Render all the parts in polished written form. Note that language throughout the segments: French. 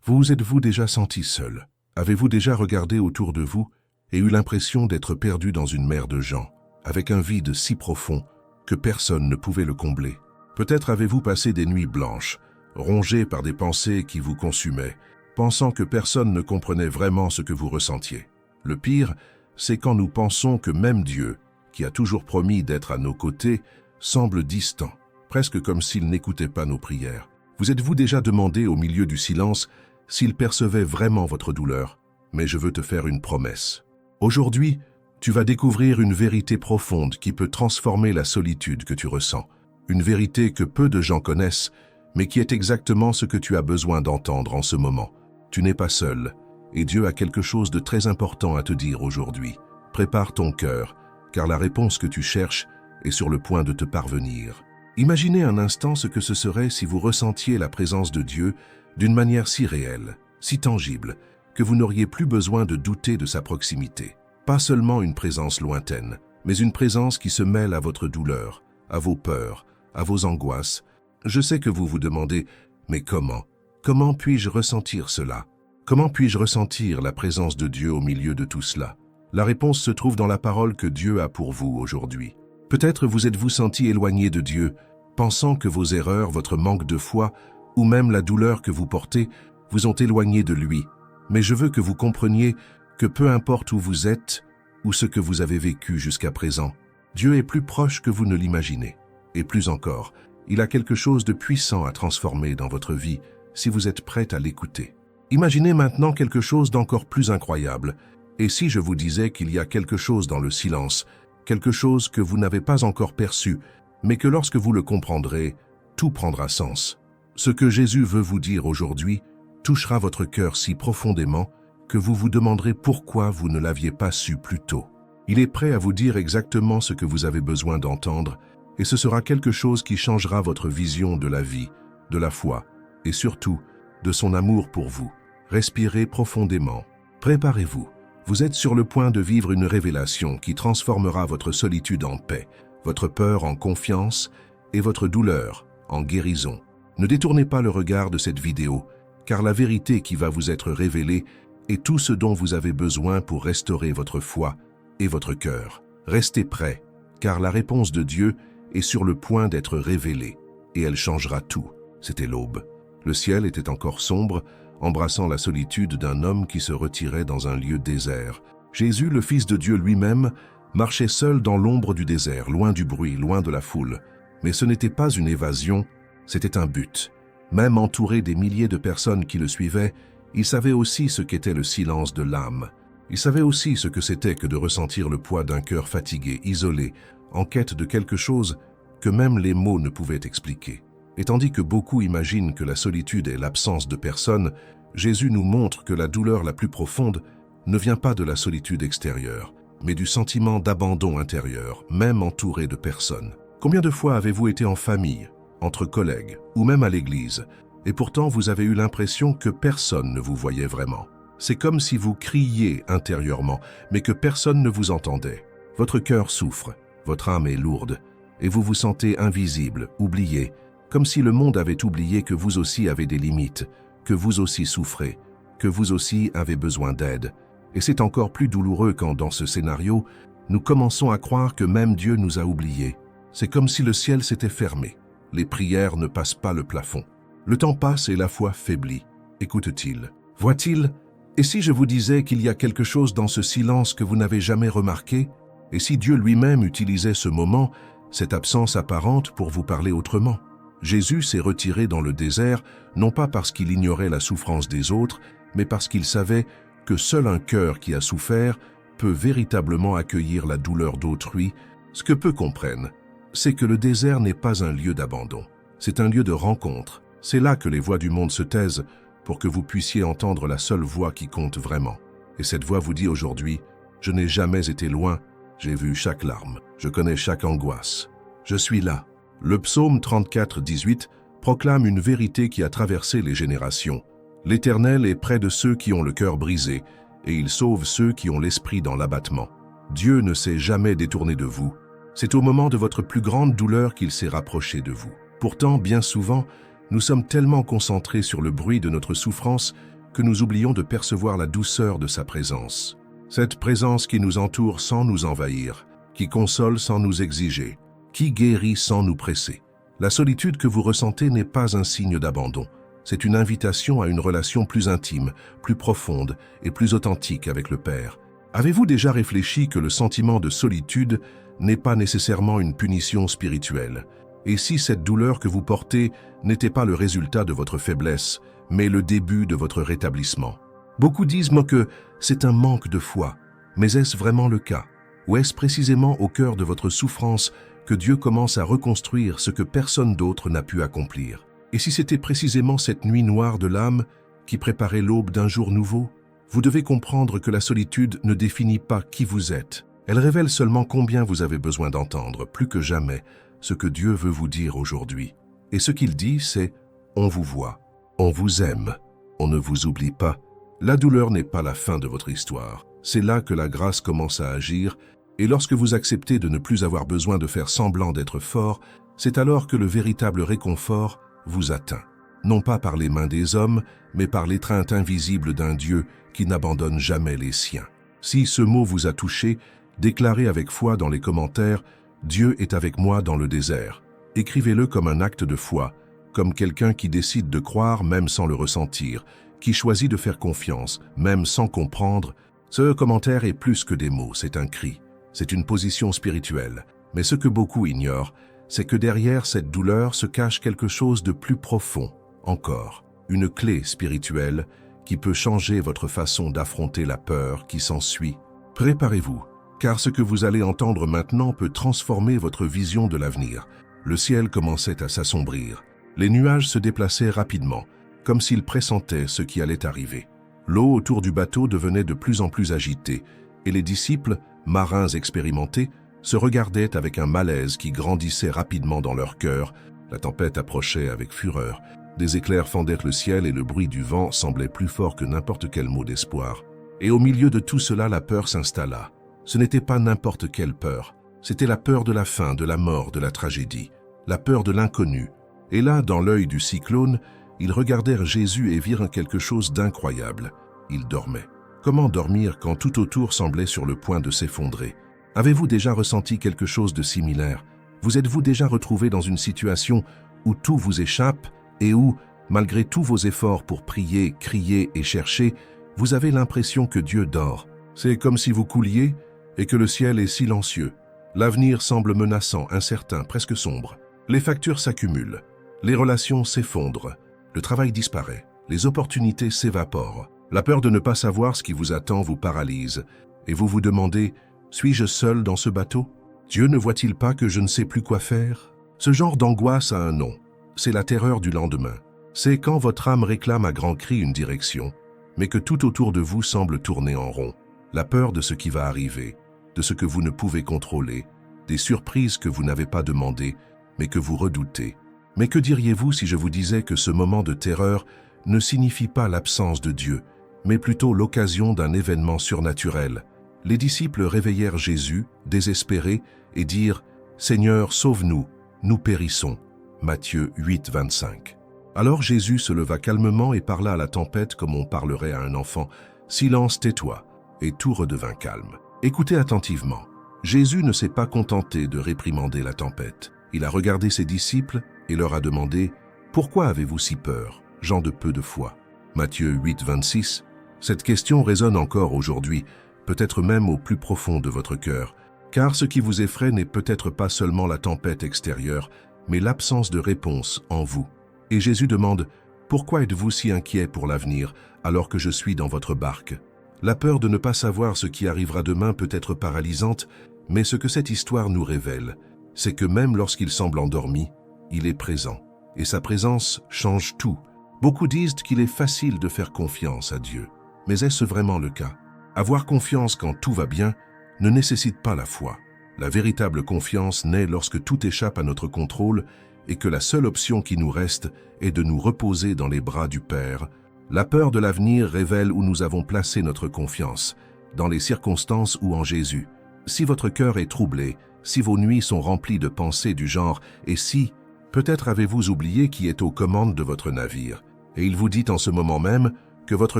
Vous êtes-vous déjà senti seul? Avez-vous déjà regardé autour de vous et eu l'impression d'être perdu dans une mer de gens, avec un vide si profond que personne ne pouvait le combler? Peut-être avez-vous passé des nuits blanches, rongées par des pensées qui vous consumaient, pensant que personne ne comprenait vraiment ce que vous ressentiez. Le pire, c'est quand nous pensons que même Dieu, qui a toujours promis d'être à nos côtés, semble distant, presque comme s'il n'écoutait pas nos prières. Vous êtes-vous déjà demandé au milieu du silence s'il percevait vraiment votre douleur? Mais je veux te faire une promesse. Aujourd'hui, tu vas découvrir une vérité profonde qui peut transformer la solitude que tu ressens. Une vérité que peu de gens connaissent, mais qui est exactement ce que tu as besoin d'entendre en ce moment. Tu n'es pas seul, et Dieu a quelque chose de très important à te dire aujourd'hui. Prépare ton cœur, car la réponse que tu cherches est sur le point de te parvenir. Imaginez un instant ce que ce serait si vous ressentiez la présence de Dieu d'une manière si réelle, si tangible, que vous n'auriez plus besoin de douter de sa proximité. Pas seulement une présence lointaine, mais une présence qui se mêle à votre douleur, à vos peurs, à vos angoisses. Je sais que vous vous demandez, mais comment? Comment puis-je ressentir cela? Comment puis-je ressentir la présence de Dieu au milieu de tout cela? La réponse se trouve dans la parole que Dieu a pour vous aujourd'hui. Peut-être vous êtes-vous senti éloigné de Dieu, pensant que vos erreurs, votre manque de foi, ou même la douleur que vous portez, vous ont éloigné de lui. Mais je veux que vous compreniez que peu importe où vous êtes, ou ce que vous avez vécu jusqu'à présent, Dieu est plus proche que vous ne l'imaginez. Et plus encore, il a quelque chose de puissant à transformer dans votre vie si vous êtes prête à l'écouter. Imaginez maintenant quelque chose d'encore plus incroyable. Et si je vous disais qu'il y a quelque chose dans le silence, quelque chose que vous n'avez pas encore perçu, mais que lorsque vous le comprendrez, tout prendra sens. Ce que Jésus veut vous dire aujourd'hui touchera votre cœur si profondément que vous vous demanderez pourquoi vous ne l'aviez pas su plus tôt. Il est prêt à vous dire exactement ce que vous avez besoin d'entendre, et ce sera quelque chose qui changera votre vision de la vie, de la foi, et surtout, de son amour pour vous. Respirez profondément. Préparez-vous. Vous êtes sur le point de vivre une révélation qui transformera votre solitude en paix, votre peur en confiance et votre douleur en guérison. Ne détournez pas le regard de cette vidéo, car la vérité qui va vous être révélée est tout ce dont vous avez besoin pour restaurer votre foi et votre cœur. Restez prêts, car la réponse de Dieu est sur le point d'être révélée, et elle changera tout. C'était l'aube. Le ciel était encore sombre, embrassant la solitude d'un homme qui se retirait dans un lieu désert. Jésus, le Fils de Dieu lui-même, marchait seul dans l'ombre du désert, loin du bruit, loin de la foule. Mais ce n'était pas une évasion, c'était un but. Même entouré des milliers de personnes qui le suivaient, il savait aussi ce qu'était le silence de l'âme. Il savait aussi ce que c'était que de ressentir le poids d'un cœur fatigué, isolé, en quête de quelque chose que même les mots ne pouvaient expliquer. Et tandis que beaucoup imaginent que la solitude est l'absence de personne, Jésus nous montre que la douleur la plus profonde ne vient pas de la solitude extérieure, mais du sentiment d'abandon intérieur, même entouré de personnes. Combien de fois avez-vous été en famille, entre collègues, ou même à l'église, et pourtant vous avez eu l'impression que personne ne vous voyait vraiment? C'est comme si vous criez intérieurement, mais que personne ne vous entendait. Votre cœur souffre, votre âme est lourde, et vous vous sentez invisible, oublié, comme si le monde avait oublié que vous aussi avez des limites, que vous aussi souffrez, que vous aussi avez besoin d'aide. Et c'est encore plus douloureux quand, dans ce scénario, nous commençons à croire que même Dieu nous a oubliés. C'est comme si le ciel s'était fermé. Les prières ne passent pas le plafond. Le temps passe et la foi faiblit. Écoute-t-il? Voit-il? Et si je vous disais qu'il y a quelque chose dans ce silence que vous n'avez jamais remarqué? Et si Dieu lui-même utilisait ce moment, cette absence apparente, pour vous parler autrement? Jésus s'est retiré dans le désert, non pas parce qu'il ignorait la souffrance des autres, mais parce qu'il savait que seul un cœur qui a souffert peut véritablement accueillir la douleur d'autrui. Ce que peu comprennent, c'est que le désert n'est pas un lieu d'abandon. C'est un lieu de rencontre. C'est là que les voix du monde se taisent pour que vous puissiez entendre la seule voix qui compte vraiment. Et cette voix vous dit aujourd'hui, « Je n'ai jamais été loin, j'ai vu chaque larme, je connais chaque angoisse. Je suis là. » Le psaume 34, 18 proclame une vérité qui a traversé les générations. L'Éternel est près de ceux qui ont le cœur brisé, et il sauve ceux qui ont l'esprit dans l'abattement. Dieu ne s'est jamais détourné de vous. C'est au moment de votre plus grande douleur qu'il s'est rapproché de vous. Pourtant, bien souvent, nous sommes tellement concentrés sur le bruit de notre souffrance que nous oublions de percevoir la douceur de sa présence. Cette présence qui nous entoure sans nous envahir, qui console sans nous exiger, qui guérit sans nous presser. La solitude que vous ressentez n'est pas un signe d'abandon. C'est une invitation à une relation plus intime, plus profonde et plus authentique avec le Père. Avez-vous déjà réfléchi que le sentiment de solitude n'est pas nécessairement une punition spirituelle? Et si cette douleur que vous portez n'était pas le résultat de votre faiblesse, mais le début de votre rétablissement? Beaucoup disent que c'est un manque de foi, mais est-ce vraiment le cas? Ou est-ce précisément au cœur de votre souffrance que Dieu commence à reconstruire ce que personne d'autre n'a pu accomplir? Et si c'était précisément cette nuit noire de l'âme qui préparait l'aube d'un jour nouveau? Vous devez comprendre que la solitude ne définit pas qui vous êtes. Elle révèle seulement combien vous avez besoin d'entendre, plus que jamais, ce que Dieu veut vous dire aujourd'hui. Et ce qu'il dit, c'est « On vous voit, on vous aime, on ne vous oublie pas ». La douleur n'est pas la fin de votre histoire. C'est là que la grâce commence à agir, et lorsque vous acceptez de ne plus avoir besoin de faire semblant d'être fort, c'est alors que le véritable réconfort vous atteint. Non pas par les mains des hommes, mais par l'étreinte invisible d'un Dieu qui n'abandonne jamais les siens. Si ce mot vous a touché, déclarez avec foi dans les commentaires « Dieu est avec moi dans le désert ». Écrivez-le comme un acte de foi, comme quelqu'un qui décide de croire même sans le ressentir, qui choisit de faire confiance, même sans comprendre. Ce commentaire est plus que des mots, c'est un cri, c'est une position spirituelle. Mais ce que beaucoup ignorent, c'est que derrière cette douleur se cache quelque chose de plus profond encore, une clé spirituelle qui peut changer votre façon d'affronter la peur qui s'ensuit. Préparez-vous, car ce que vous allez entendre maintenant peut transformer votre vision de l'avenir. Le ciel commençait à s'assombrir, les nuages se déplaçaient rapidement, comme s'ils pressentaient ce qui allait arriver. L'eau autour du bateau devenait de plus en plus agitée, et les disciples, marins expérimentés, se regardaient avec un malaise qui grandissait rapidement dans leur cœur. La tempête approchait avec fureur. Des éclairs fendaient le ciel et le bruit du vent semblait plus fort que n'importe quel mot d'espoir. Et au milieu de tout cela, la peur s'installa. Ce n'était pas n'importe quelle peur. C'était la peur de la faim, de la mort, de la tragédie. La peur de l'inconnu. Et là, dans l'œil du cyclone, ils regardèrent Jésus et virent quelque chose d'incroyable. Il dormait. Comment dormir quand tout autour semblait sur le point de s'effondrer? Avez-vous déjà ressenti quelque chose de similaire? Vous êtes-vous déjà retrouvé dans une situation où tout vous échappe et où, malgré tous vos efforts pour prier, crier et chercher, vous avez l'impression que Dieu dort? C'est comme si vous couliez et que le ciel est silencieux. L'avenir semble menaçant, incertain, presque sombre. Les factures s'accumulent, les relations s'effondrent, le travail disparaît, les opportunités s'évaporent. La peur de ne pas savoir ce qui vous attend vous paralyse, et vous vous demandez « Suis-je seul dans ce bateau? Dieu ne voit-il pas que je ne sais plus quoi faire ?» Ce genre d'angoisse a un nom, c'est la terreur du lendemain. C'est quand votre âme réclame à grands cris une direction, mais que tout autour de vous semble tourner en rond. La peur de ce qui va arriver, de ce que vous ne pouvez contrôler, des surprises que vous n'avez pas demandées, mais que vous redoutez. Mais que diriez-vous si je vous disais que ce moment de terreur ne signifie pas l'absence de Dieu, mais plutôt l'occasion d'un événement surnaturel? Les disciples réveillèrent Jésus, désespérés, et dirent « Seigneur, sauve-nous, nous périssons ». Matthieu 8, 25. Alors Jésus se leva calmement et parla à la tempête comme on parlerait à un enfant. « Silence, tais-toi » et tout redevint calme. Écoutez attentivement. Jésus ne s'est pas contenté de réprimander la tempête. Il a regardé ses disciples et leur a demandé « Pourquoi avez-vous si peur, gens de peu de foi ?» Matthieu 8, 26. Cette question résonne encore aujourd'hui, peut-être même au plus profond de votre cœur, car ce qui vous effraie n'est peut-être pas seulement la tempête extérieure, mais l'absence de réponse en vous. Et Jésus demande « Pourquoi êtes-vous si inquiet pour l'avenir alors que je suis dans votre barque ?» La peur de ne pas savoir ce qui arrivera demain peut être paralysante, mais ce que cette histoire nous révèle, c'est que même lorsqu'il semble endormi, il est présent. Et sa présence change tout. Beaucoup disent qu'il est facile de faire confiance à Dieu. Mais est-ce vraiment le cas? Avoir confiance quand tout va bien ne nécessite pas la foi. La véritable confiance naît lorsque tout échappe à notre contrôle et que la seule option qui nous reste est de nous reposer dans les bras du Père. La peur de l'avenir révèle où nous avons placé notre confiance, dans les circonstances ou en Jésus. Si votre cœur est troublé, si vos nuits sont remplies de pensées du genre « et si », peut-être avez-vous oublié qui est aux commandes de votre navire. Et il vous dit en ce moment même Que votre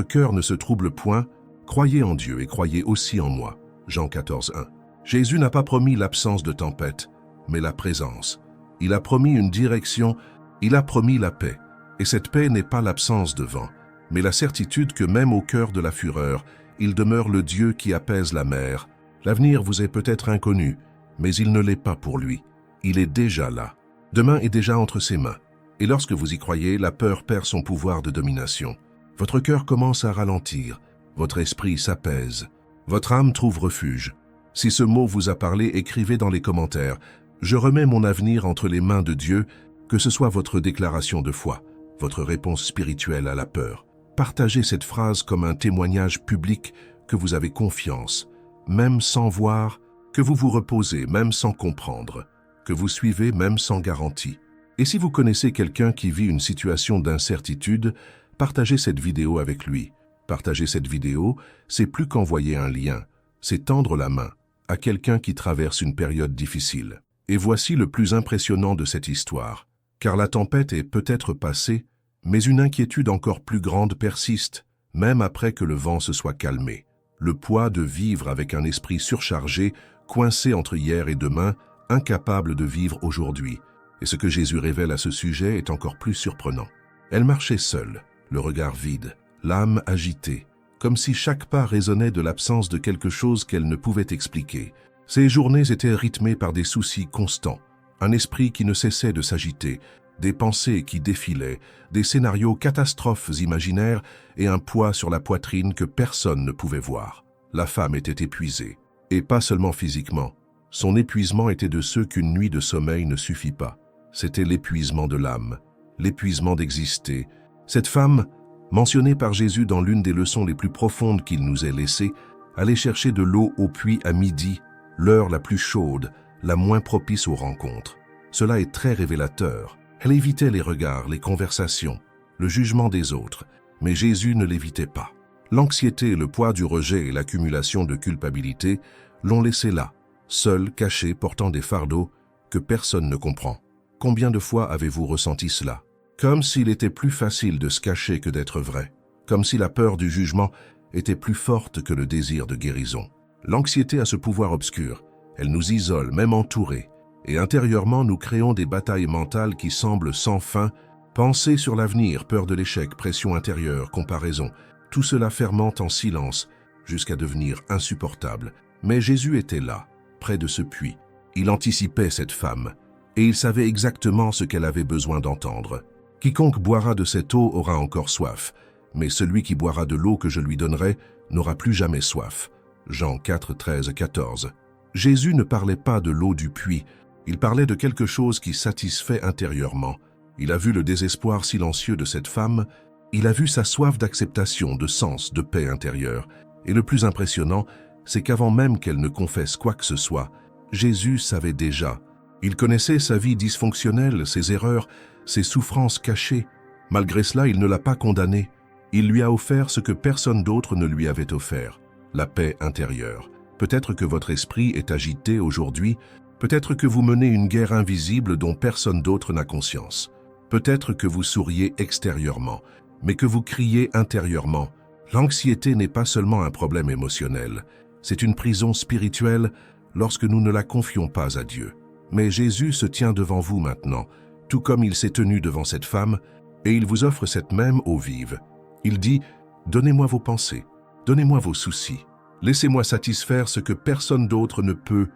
cœur ne se trouble point, croyez en Dieu et croyez aussi en moi. Jean 14, 1. Jésus n'a pas promis l'absence de tempête, mais la présence. Il a promis une direction, il a promis la paix. Et cette paix n'est pas l'absence de vent, mais la certitude que même au cœur de la fureur, il demeure le Dieu qui apaise la mer. L'avenir vous est peut-être inconnu, mais il ne l'est pas pour lui. Il est déjà là. Demain est déjà entre ses mains. Et lorsque vous y croyez, la peur perd son pouvoir de domination. Votre cœur commence à ralentir, votre esprit s'apaise, votre âme trouve refuge. Si ce mot vous a parlé, écrivez dans les commentaires « Je remets mon avenir entre les mains de Dieu », que ce soit votre déclaration de foi, votre réponse spirituelle à la peur. Partagez cette phrase comme un témoignage public que vous avez confiance, même sans voir, que vous vous reposez même sans comprendre, que vous suivez même sans garantie. Et si vous connaissez quelqu'un qui vit une situation d'incertitude, partagez cette vidéo avec lui. Partager cette vidéo, c'est plus qu'envoyer un lien, c'est tendre la main à quelqu'un qui traverse une période difficile. Et voici le plus impressionnant de cette histoire. Car la tempête est peut-être passée, mais une inquiétude encore plus grande persiste, même après que le vent se soit calmé. Le poids de vivre avec un esprit surchargé, coincé entre hier et demain, incapable de vivre aujourd'hui. Et ce que Jésus révèle à ce sujet est encore plus surprenant. Elle marchait seule, le regard vide, l'âme agitée, comme si chaque pas résonnait de l'absence de quelque chose qu'elle ne pouvait expliquer. Ses journées étaient rythmées par des soucis constants, un esprit qui ne cessait de s'agiter, des pensées qui défilaient, des scénarios catastrophes imaginaires et un poids sur la poitrine que personne ne pouvait voir. La femme était épuisée, et pas seulement physiquement. Son épuisement était de ceux qu'une nuit de sommeil ne suffit pas. C'était l'épuisement de l'âme, l'épuisement d'exister. Cette femme, mentionnée par Jésus dans l'une des leçons les plus profondes qu'il nous ait laissées, allait chercher de l'eau au puits à midi, l'heure la plus chaude, la moins propice aux rencontres. Cela est très révélateur. Elle évitait les regards, les conversations, le jugement des autres, mais Jésus ne l'évitait pas. L'anxiété, le poids du rejet et l'accumulation de culpabilité l'ont laissé là, seul, caché, portant des fardeaux que personne ne comprend. Combien de fois avez-vous ressenti cela? Comme s'il était plus facile de se cacher que d'être vrai, comme si la peur du jugement était plus forte que le désir de guérison. L'anxiété a ce pouvoir obscur, elle nous isole, même entourés, et intérieurement nous créons des batailles mentales qui semblent sans fin, pensées sur l'avenir, peur de l'échec, pression intérieure, comparaison, tout cela fermente en silence jusqu'à devenir insupportable. Mais Jésus était là, près de ce puits. Il anticipait cette femme, et il savait exactement ce qu'elle avait besoin d'entendre. Quiconque boira de cette eau aura encore soif, mais celui qui boira de l'eau que je lui donnerai n'aura plus jamais soif. Jean 4, 13, 14. Jésus ne parlait pas de l'eau du puits, il parlait de quelque chose qui satisfait intérieurement. Il a vu le désespoir silencieux de cette femme, il a vu sa soif d'acceptation, de sens, de paix intérieure. Et le plus impressionnant, c'est qu'avant même qu'elle ne confesse quoi que ce soit, Jésus savait déjà. Il connaissait sa vie dysfonctionnelle, ses erreurs, ses souffrances cachées. Malgré cela, il ne l'a pas condamnée. Il lui a offert ce que personne d'autre ne lui avait offert, la paix intérieure. Peut-être que votre esprit est agité aujourd'hui, peut-être que vous menez une guerre invisible dont personne d'autre n'a conscience. Peut-être que vous souriez extérieurement, mais que vous criez intérieurement. L'anxiété n'est pas seulement un problème émotionnel, c'est une prison spirituelle lorsque nous ne la confions pas à Dieu. Mais Jésus se tient devant vous maintenant, tout comme il s'est tenu devant cette femme, et il vous offre cette même eau vive. Il dit « Donnez-moi vos pensées, donnez-moi vos soucis, laissez-moi satisfaire ce que personne d'autre ne peut. »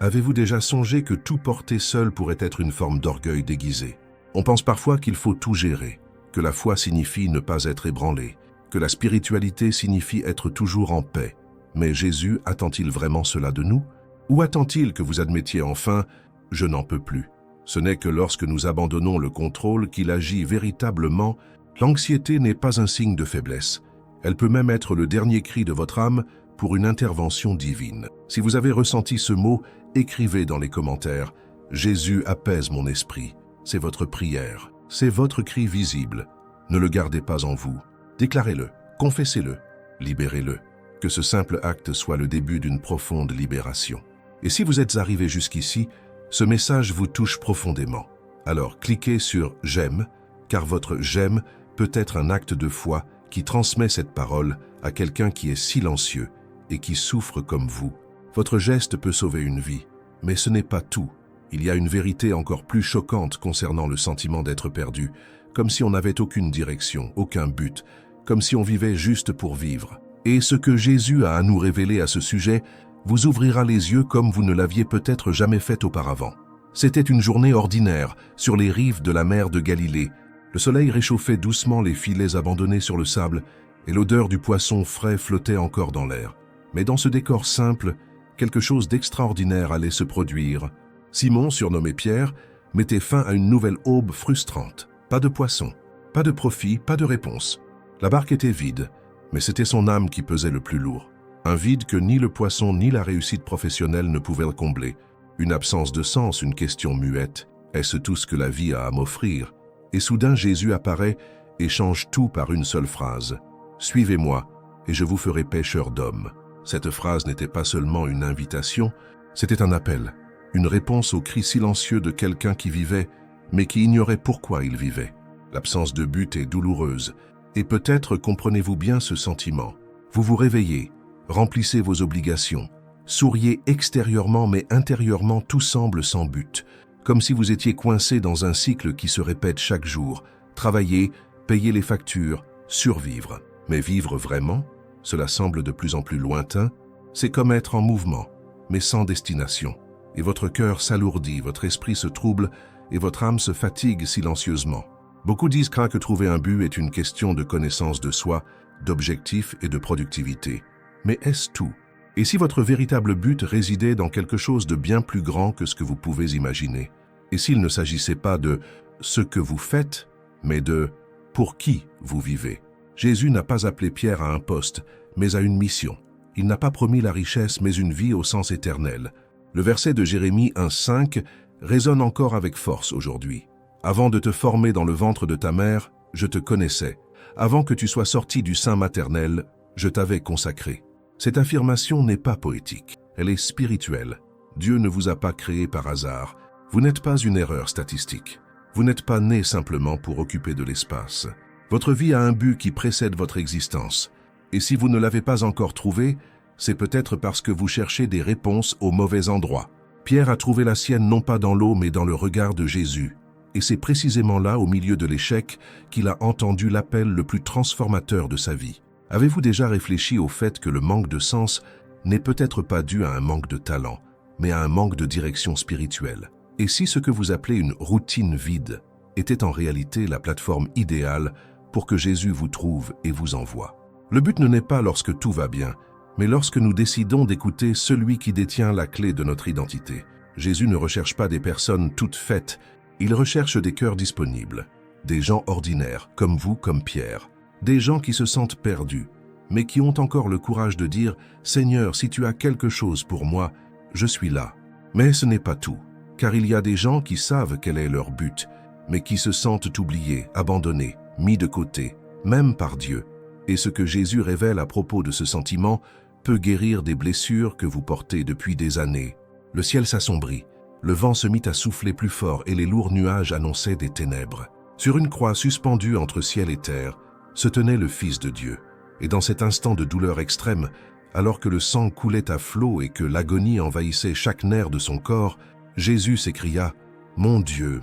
Avez-vous déjà songé que tout porter seul pourrait être une forme d'orgueil déguisé? On pense parfois qu'il faut tout gérer, que la foi signifie ne pas être ébranlé, que la spiritualité signifie être toujours en paix. Mais Jésus attend-il vraiment cela de nous? Ou attend-il que vous admettiez enfin « je n'en peux plus ». Ce n'est que lorsque nous abandonnons le contrôle qu'il agit véritablement. L'anxiété n'est pas un signe de faiblesse. Elle peut même être le dernier cri de votre âme pour une intervention divine. Si vous avez ressenti ce mot, écrivez dans les commentaires « Jésus apaise mon esprit ». C'est votre prière, c'est votre cri visible. Ne le gardez pas en vous. Déclarez-le, confessez-le, libérez-le. Que ce simple acte soit le début d'une profonde libération. Et si vous êtes arrivé jusqu'ici, ce message vous touche profondément. Alors cliquez sur « J'aime » car votre « J'aime » peut être un acte de foi qui transmet cette parole à quelqu'un qui est silencieux et qui souffre comme vous. Votre geste peut sauver une vie, mais ce n'est pas tout. Il y a une vérité encore plus choquante concernant le sentiment d'être perdu, comme si on n'avait aucune direction, aucun but, comme si on vivait juste pour vivre. Et ce que Jésus a à nous révéler à ce sujet vous ouvrira les yeux comme vous ne l'aviez peut-être jamais fait auparavant. C'était une journée ordinaire sur les rives de la mer de Galilée. Le soleil réchauffait doucement les filets abandonnés sur le sable et l'odeur du poisson frais flottait encore dans l'air. Mais dans ce décor simple, quelque chose d'extraordinaire allait se produire. Simon, surnommé Pierre, mettait fin à une nouvelle aube frustrante. Pas de poisson, pas de profit, pas de réponse. La barque était vide, mais c'était son âme qui pesait le plus lourd. Un vide que ni le poisson ni la réussite professionnelle ne pouvaient combler. Une absence de sens, une question muette. Est-ce tout ce que la vie a à m'offrir? Et soudain Jésus apparaît et change tout par une seule phrase. « Suivez-moi, et je vous ferai pêcheurs d'hommes. » Cette phrase n'était pas seulement une invitation, c'était un appel, une réponse au cri silencieux de quelqu'un qui vivait, mais qui ignorait pourquoi il vivait. L'absence de but est douloureuse, et peut-être comprenez-vous bien ce sentiment. Vous vous réveillez, remplissez vos obligations, souriez extérieurement mais intérieurement tout semble sans but, comme si vous étiez coincé dans un cycle qui se répète chaque jour, travailler, payer les factures, survivre. Mais vivre vraiment, cela semble de plus en plus lointain, c'est comme être en mouvement, mais sans destination. Et votre cœur s'alourdit, votre esprit se trouble et votre âme se fatigue silencieusement. Beaucoup disent que trouver un but est une question de connaissance de soi, d'objectif et de productivité. Mais est-ce tout? Et si votre véritable but résidait dans quelque chose de bien plus grand que ce que vous pouvez imaginer? Et s'il ne s'agissait pas de ce que vous faites, mais de pour qui vous vivez? Jésus n'a pas appelé Pierre à un poste, mais à une mission. Il n'a pas promis la richesse, mais une vie au sens éternel. Le verset de Jérémie 1,5 résonne encore avec force aujourd'hui. « Avant de te former dans le ventre de ta mère, je te connaissais. Avant que tu sois sorti du sein maternel, je t'avais consacré. » Cette affirmation n'est pas poétique, elle est spirituelle. Dieu ne vous a pas créé par hasard. Vous n'êtes pas une erreur statistique. Vous n'êtes pas né simplement pour occuper de l'espace. Votre vie a un but qui précède votre existence. Et si vous ne l'avez pas encore trouvé, c'est peut-être parce que vous cherchez des réponses au mauvais endroit. Pierre a trouvé la sienne non pas dans l'eau mais dans le regard de Jésus. Et c'est précisément là, au milieu de l'échec, qu'il a entendu l'appel le plus transformateur de sa vie. Avez-vous déjà réfléchi au fait que le manque de sens n'est peut-être pas dû à un manque de talent, mais à un manque de direction spirituelle? Et si ce que vous appelez une routine vide était en réalité la plateforme idéale pour que Jésus vous trouve et vous envoie? Le but ne naît pas lorsque tout va bien, mais lorsque nous décidons d'écouter celui qui détient la clé de notre identité. Jésus ne recherche pas des personnes toutes faites, il recherche des cœurs disponibles, des gens ordinaires, comme vous, comme Pierre, des gens qui se sentent perdus, mais qui ont encore le courage de dire « Seigneur, si tu as quelque chose pour moi, je suis là ». Mais ce n'est pas tout, car il y a des gens qui savent quel est leur but, mais qui se sentent oubliés, abandonnés, mis de côté, même par Dieu. Et ce que Jésus révèle à propos de ce sentiment peut guérir des blessures que vous portez depuis des années. Le ciel s'assombrit, le vent se mit à souffler plus fort et les lourds nuages annonçaient des ténèbres. Sur une croix suspendue entre ciel et terre, se tenait le Fils de Dieu. Et dans cet instant de douleur extrême, alors que le sang coulait à flots et que l'agonie envahissait chaque nerf de son corps, Jésus s'écria « Mon Dieu,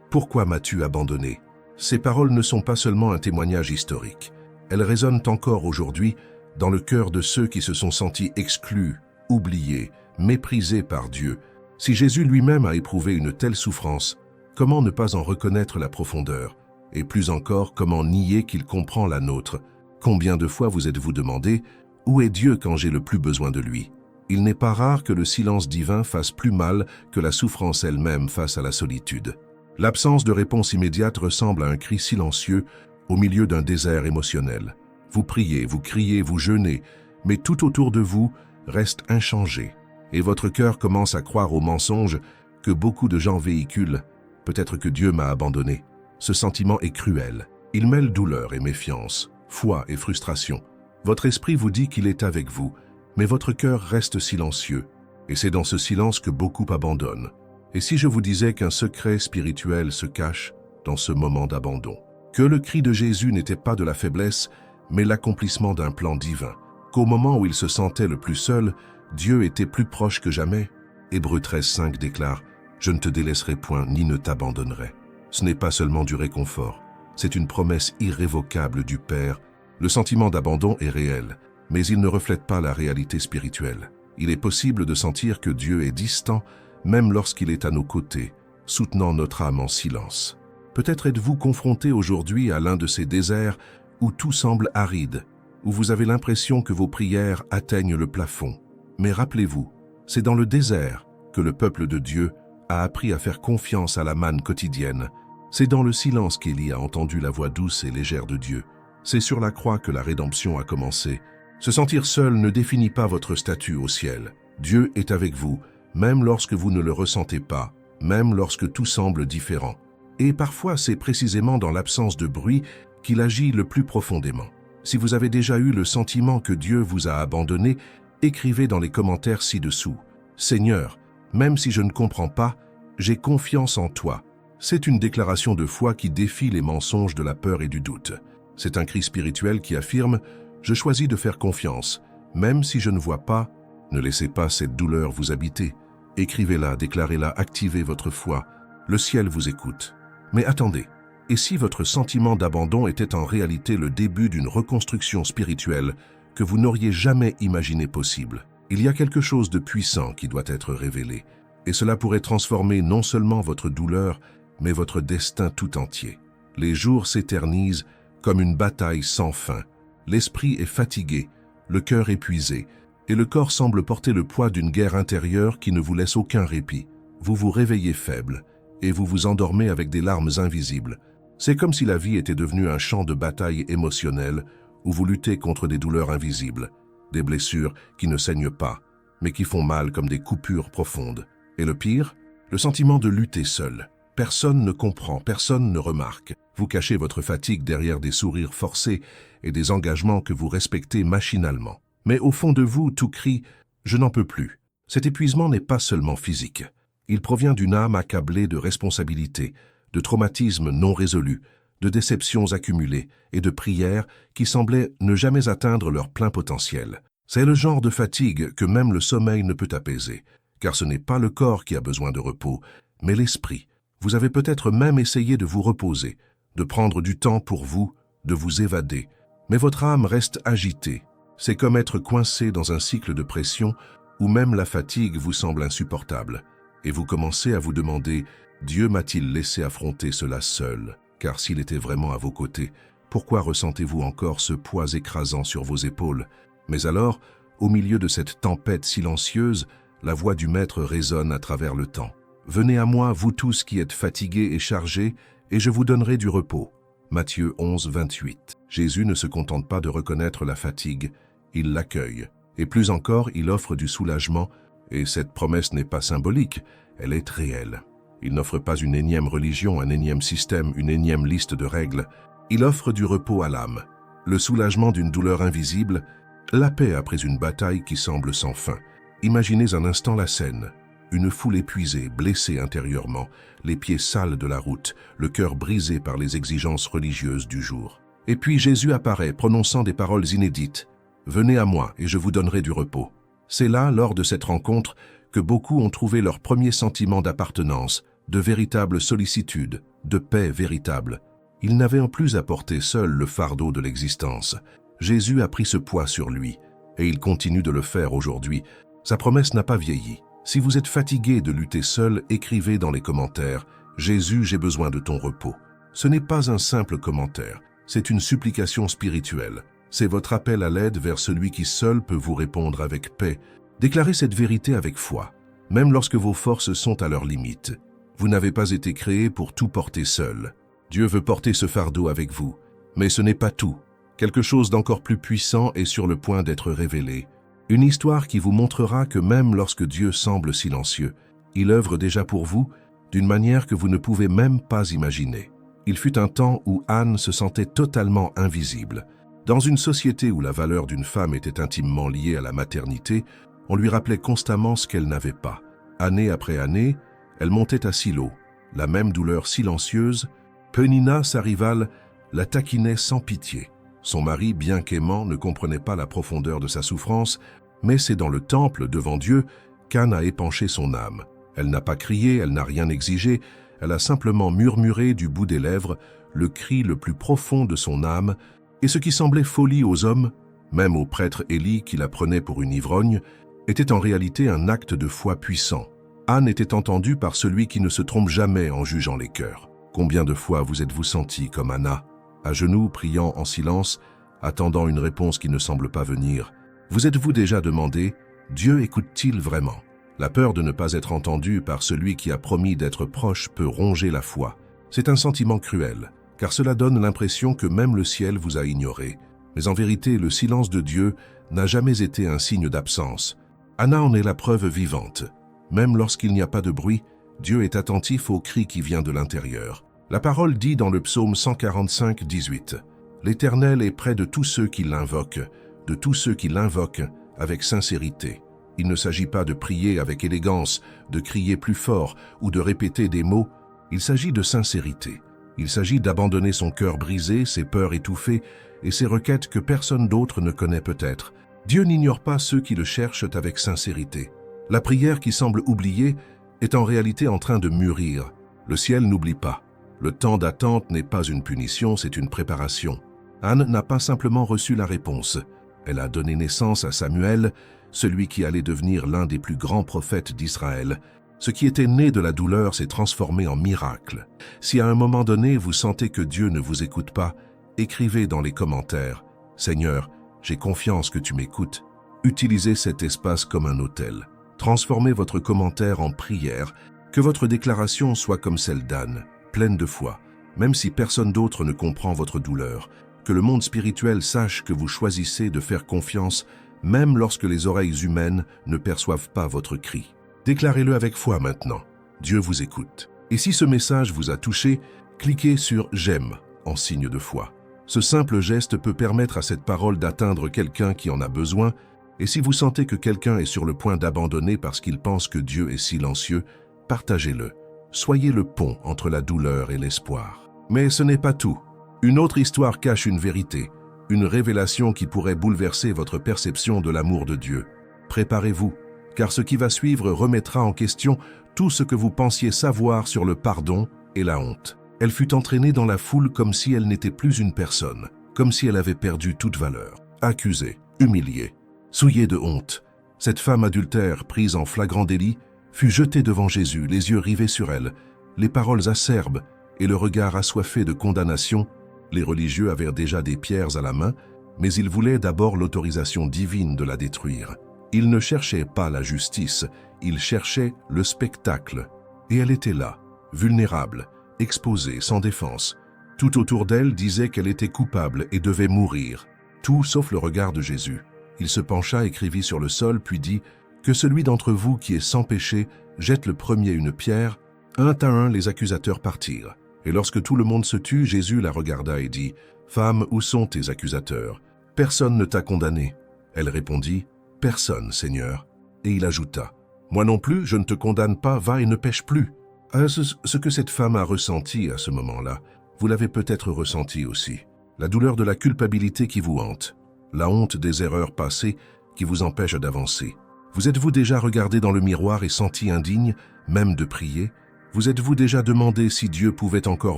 pourquoi m'as-tu abandonné ?» Ces paroles ne sont pas seulement un témoignage historique. Elles résonnent encore aujourd'hui dans le cœur de ceux qui se sont sentis exclus, oubliés, méprisés par Dieu. Si Jésus lui-même a éprouvé une telle souffrance, comment ne pas en reconnaître la profondeur? Et plus encore, comment nier qu'il comprend la nôtre? Combien de fois vous êtes-vous demandé « Où est Dieu quand j'ai le plus besoin de lui ?» Il n'est pas rare que le silence divin fasse plus mal que la souffrance elle-même face à la solitude. L'absence de réponse immédiate ressemble à un cri silencieux au milieu d'un désert émotionnel. Vous priez, vous criez, vous jeûnez, mais tout autour de vous reste inchangé. Et votre cœur commence à croire aux mensonges que beaucoup de gens véhiculent. Peut-être que Dieu m'a abandonné. Ce sentiment est cruel. Il mêle douleur et méfiance, foi et frustration. Votre esprit vous dit qu'il est avec vous, mais votre cœur reste silencieux. Et c'est dans ce silence que beaucoup abandonnent. Et si je vous disais qu'un secret spirituel se cache dans ce moment d'abandon? que le cri de Jésus n'était pas de la faiblesse, mais l'accomplissement d'un plan divin, qu'au moment où il se sentait le plus seul, Dieu était plus proche que jamais. Hébreux 13:5 déclare « Je ne te délaisserai point ni ne t'abandonnerai ». Ce n'est pas seulement du réconfort, c'est une promesse irrévocable du Père. Le sentiment d'abandon est réel, mais il ne reflète pas la réalité spirituelle. Il est possible de sentir que Dieu est distant, même lorsqu'il est à nos côtés, soutenant notre âme en silence. Peut-être êtes-vous confronté aujourd'hui à l'un de ces déserts où tout semble aride, où vous avez l'impression que vos prières atteignent le plafond. Mais rappelez-vous, c'est dans le désert que le peuple de Dieu a appris à faire confiance à la manne quotidienne. C'est dans le silence qu'Élie a entendu la voix douce et légère de Dieu. C'est sur la croix que la rédemption a commencé. Se sentir seul ne définit pas votre statut au ciel. Dieu est avec vous, même lorsque vous ne le ressentez pas, même lorsque tout semble différent. Et parfois, c'est précisément dans l'absence de bruit qu'il agit le plus profondément. Si vous avez déjà eu le sentiment que Dieu vous a abandonné, écrivez dans les commentaires ci-dessous. « Seigneur, même si je ne comprends pas, j'ai confiance en toi. » C'est une déclaration de foi qui défie les mensonges de la peur et du doute. C'est un cri spirituel qui affirme « Je choisis de faire confiance, même si je ne vois pas. » Ne laissez pas cette douleur vous habiter. Écrivez-la, déclarez-la, activez votre foi. Le ciel vous écoute. Mais attendez, et si votre sentiment d'abandon était en réalité le début d'une reconstruction spirituelle que vous n'auriez jamais imaginé possible? Il y a quelque chose de puissant qui doit être révélé, et cela pourrait transformer non seulement votre douleur, mais votre destin tout entier. Les jours s'éternisent comme une bataille sans fin. L'esprit est fatigué, le cœur épuisé, et le corps semble porter le poids d'une guerre intérieure qui ne vous laisse aucun répit. Vous vous réveillez faible, et vous vous endormez avec des larmes invisibles. C'est comme si la vie était devenue un champ de bataille émotionnelle où vous luttez contre des douleurs invisibles, des blessures qui ne saignent pas, mais qui font mal comme des coupures profondes. Et le pire, le sentiment de lutter seul. Personne ne comprend, personne ne remarque. Vous cachez votre fatigue derrière des sourires forcés et des engagements que vous respectez machinalement. Mais au fond de vous, tout crie « Je n'en peux plus ». Cet épuisement n'est pas seulement physique. Il provient d'une âme accablée de responsabilités, de traumatismes non résolus, de déceptions accumulées et de prières qui semblaient ne jamais atteindre leur plein potentiel. C'est le genre de fatigue que même le sommeil ne peut apaiser, car ce n'est pas le corps qui a besoin de repos, mais l'esprit. Vous avez peut-être même essayé de vous reposer, de prendre du temps pour vous, de vous évader, mais votre âme reste agitée. C'est comme être coincé dans un cycle de pression où même la fatigue vous semble insupportable. Et vous commencez à vous demander « Dieu m'a-t-il laissé affronter cela seul ?» Car s'il était vraiment à vos côtés, pourquoi ressentez-vous encore ce poids écrasant sur vos épaules? Mais alors, au milieu de cette tempête silencieuse, la voix du Maître résonne à travers le temps. « Venez à moi, vous tous qui êtes fatigués et chargés, et je vous donnerai du repos. » Matthieu 11, 28. Jésus ne se contente pas de reconnaître la fatigue, il l'accueille. Et plus encore, il offre du soulagement, et cette promesse n'est pas symbolique, elle est réelle. Il n'offre pas une énième religion, un énième système, une énième liste de règles. Il offre du repos à l'âme, le soulagement d'une douleur invisible, la paix après une bataille qui semble sans fin. Imaginez un instant la scène. Une foule épuisée, blessée intérieurement, les pieds sales de la route, le cœur brisé par les exigences religieuses du jour. Et puis Jésus apparaît, prononçant des paroles inédites. « Venez à moi et je vous donnerai du repos ». C'est là, lors de cette rencontre, que beaucoup ont trouvé leur premier sentiment d'appartenance, de véritable sollicitude, de paix véritable. Ils n'avaient en plus à porter seuls le fardeau de l'existence. Jésus a pris ce poids sur lui, et il continue de le faire aujourd'hui. Sa promesse n'a pas vieilli. Si vous êtes fatigué de lutter seul, écrivez dans les commentaires « Jésus, j'ai besoin de ton repos ». Ce n'est pas un simple commentaire, c'est une supplication spirituelle. C'est votre appel à l'aide vers celui qui seul peut vous répondre avec paix. Déclarez cette vérité avec foi, même lorsque vos forces sont à leur limite. Vous n'avez pas été créé pour tout porter seul. Dieu veut porter ce fardeau avec vous. Mais ce n'est pas tout. Quelque chose d'encore plus puissant est sur le point d'être révélé. Une histoire qui vous montrera que même lorsque Dieu semble silencieux, il œuvre déjà pour vous d'une manière que vous ne pouvez même pas imaginer. Il fut un temps où Anne se sentait totalement invisible. Dans une société où la valeur d'une femme était intimement liée à la maternité, on lui rappelait constamment ce qu'elle n'avait pas. Année après année, elle montait à Silo, la même douleur silencieuse. Pénina, sa rivale, la taquinait sans pitié. Son mari, bien qu'aimant, ne comprenait pas la profondeur de sa souffrance, mais c'est dans le temple, devant Dieu, qu'Anne a épanché son âme. Elle n'a pas crié, elle n'a rien exigé, elle a simplement murmuré du bout des lèvres le cri le plus profond de son âme, et ce qui semblait folie aux hommes, même au prêtre Élie qui la prenait pour une ivrogne, était en réalité un acte de foi puissant. Anne était entendue par celui qui ne se trompe jamais en jugeant les cœurs. Combien de fois vous êtes-vous senti comme Anna, à genoux, priant en silence, attendant une réponse qui ne semble pas venir? Vous êtes-vous déjà demandé, Dieu écoute-t-il vraiment? La peur de ne pas être entendu par celui qui a promis d'être proche peut ronger la foi. C'est un sentiment cruel, car cela donne l'impression que même le ciel vous a ignoré. Mais en vérité, le silence de Dieu n'a jamais été un signe d'absence. Anna en est la preuve vivante. Même lorsqu'il n'y a pas de bruit, Dieu est attentif au cri qui vient de l'intérieur. La parole dit dans le psaume 145, 18 « L'Éternel est près de tous ceux qui l'invoquent, de tous ceux qui l'invoquent avec sincérité. » Il ne s'agit pas de prier avec élégance, de crier plus fort ou de répéter des mots. Il s'agit de sincérité. Il s'agit d'abandonner son cœur brisé, ses peurs étouffées et ses requêtes que personne d'autre ne connaît peut-être. Dieu n'ignore pas ceux qui le cherchent avec sincérité. La prière qui semble oubliée est en réalité en train de mûrir. Le ciel n'oublie pas. Le temps d'attente n'est pas une punition, c'est une préparation. Anne n'a pas simplement reçu la réponse. Elle a donné naissance à Samuel, celui qui allait devenir l'un des plus grands prophètes d'Israël. Ce qui était né de la douleur s'est transformé en miracle. Si à un moment donné vous sentez que Dieu ne vous écoute pas, écrivez dans les commentaires « Seigneur, j'ai confiance que tu m'écoutes ». Utilisez cet espace comme un autel. Transformez votre commentaire en prière, que votre déclaration soit comme celle d'Anne, pleine de foi, même si personne d'autre ne comprend votre douleur. Que le monde spirituel sache que vous choisissez de faire confiance, même lorsque les oreilles humaines ne perçoivent pas votre cri. Déclarez-le avec foi maintenant. Dieu vous écoute. Et si ce message vous a touché, cliquez sur « J'aime » en signe de foi. Ce simple geste peut permettre à cette parole d'atteindre quelqu'un qui en a besoin, et si vous sentez que quelqu'un est sur le point d'abandonner parce qu'il pense que Dieu est silencieux, partagez-le. Soyez le pont entre la douleur et l'espoir. Mais ce n'est pas tout. Une autre histoire cache une vérité, une révélation qui pourrait bouleverser votre perception de l'amour de Dieu. Préparez-vous, car ce qui va suivre remettra en question tout ce que vous pensiez savoir sur le pardon et la honte. Elle fut entraînée dans la foule comme si elle n'était plus une personne, comme si elle avait perdu toute valeur. Accusée, humiliée, souillée de honte, cette femme adultère prise en flagrant délit fut jetée devant Jésus, les yeux rivés sur elle, les paroles acerbes et le regard assoiffé de condamnation. Les religieux avaient déjà des pierres à la main, mais ils voulaient d'abord l'autorisation divine de la détruire. Ils ne cherchaient pas la justice, ils cherchaient le spectacle. Et elle était là, vulnérable, exposée, sans défense. Tout autour d'elle disait qu'elle était coupable et devait mourir. Tout sauf le regard de Jésus. Il se pencha, écrivit sur le sol, puis dit « Que celui d'entre vous qui est sans péché jette le premier une pierre. » Un à un, les accusateurs partirent. Et lorsque tout le monde se tut, Jésus la regarda et dit « Femme, où sont tes accusateurs? Personne ne t'a condamné. » Elle répondit « Personne, Seigneur. » Et il ajouta « Moi non plus, je ne te condamne pas, va et ne pêche plus. » Ce que cette femme a ressenti à ce moment-là, vous l'avez peut-être ressenti aussi. La douleur de la culpabilité qui vous hante, la honte des erreurs passées qui vous empêchent d'avancer. Vous êtes-vous déjà regardé dans le miroir et senti indigne, même de prier? Vous êtes-vous déjà demandé si Dieu pouvait encore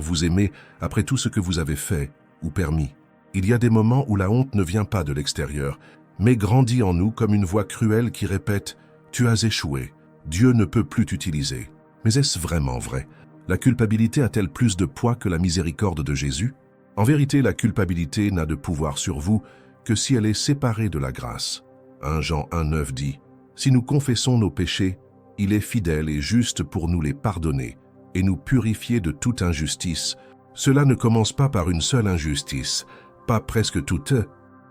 vous aimer après tout ce que vous avez fait ou permis? Il y a des moments où la honte ne vient pas de l'extérieur, mais grandit en nous comme une voix cruelle qui répète « Tu as échoué, Dieu ne peut plus t'utiliser ». Mais est-ce vraiment vrai? La culpabilité a-t-elle plus de poids que la miséricorde de Jésus? En vérité, la culpabilité n'a de pouvoir sur vous que si elle est séparée de la grâce. 1 Jean 1,9 dit « Si nous confessons nos péchés, il est fidèle et juste pour nous les pardonner et nous purifier de toute injustice. » Cela ne commence pas par une seule injustice, pas presque toutes.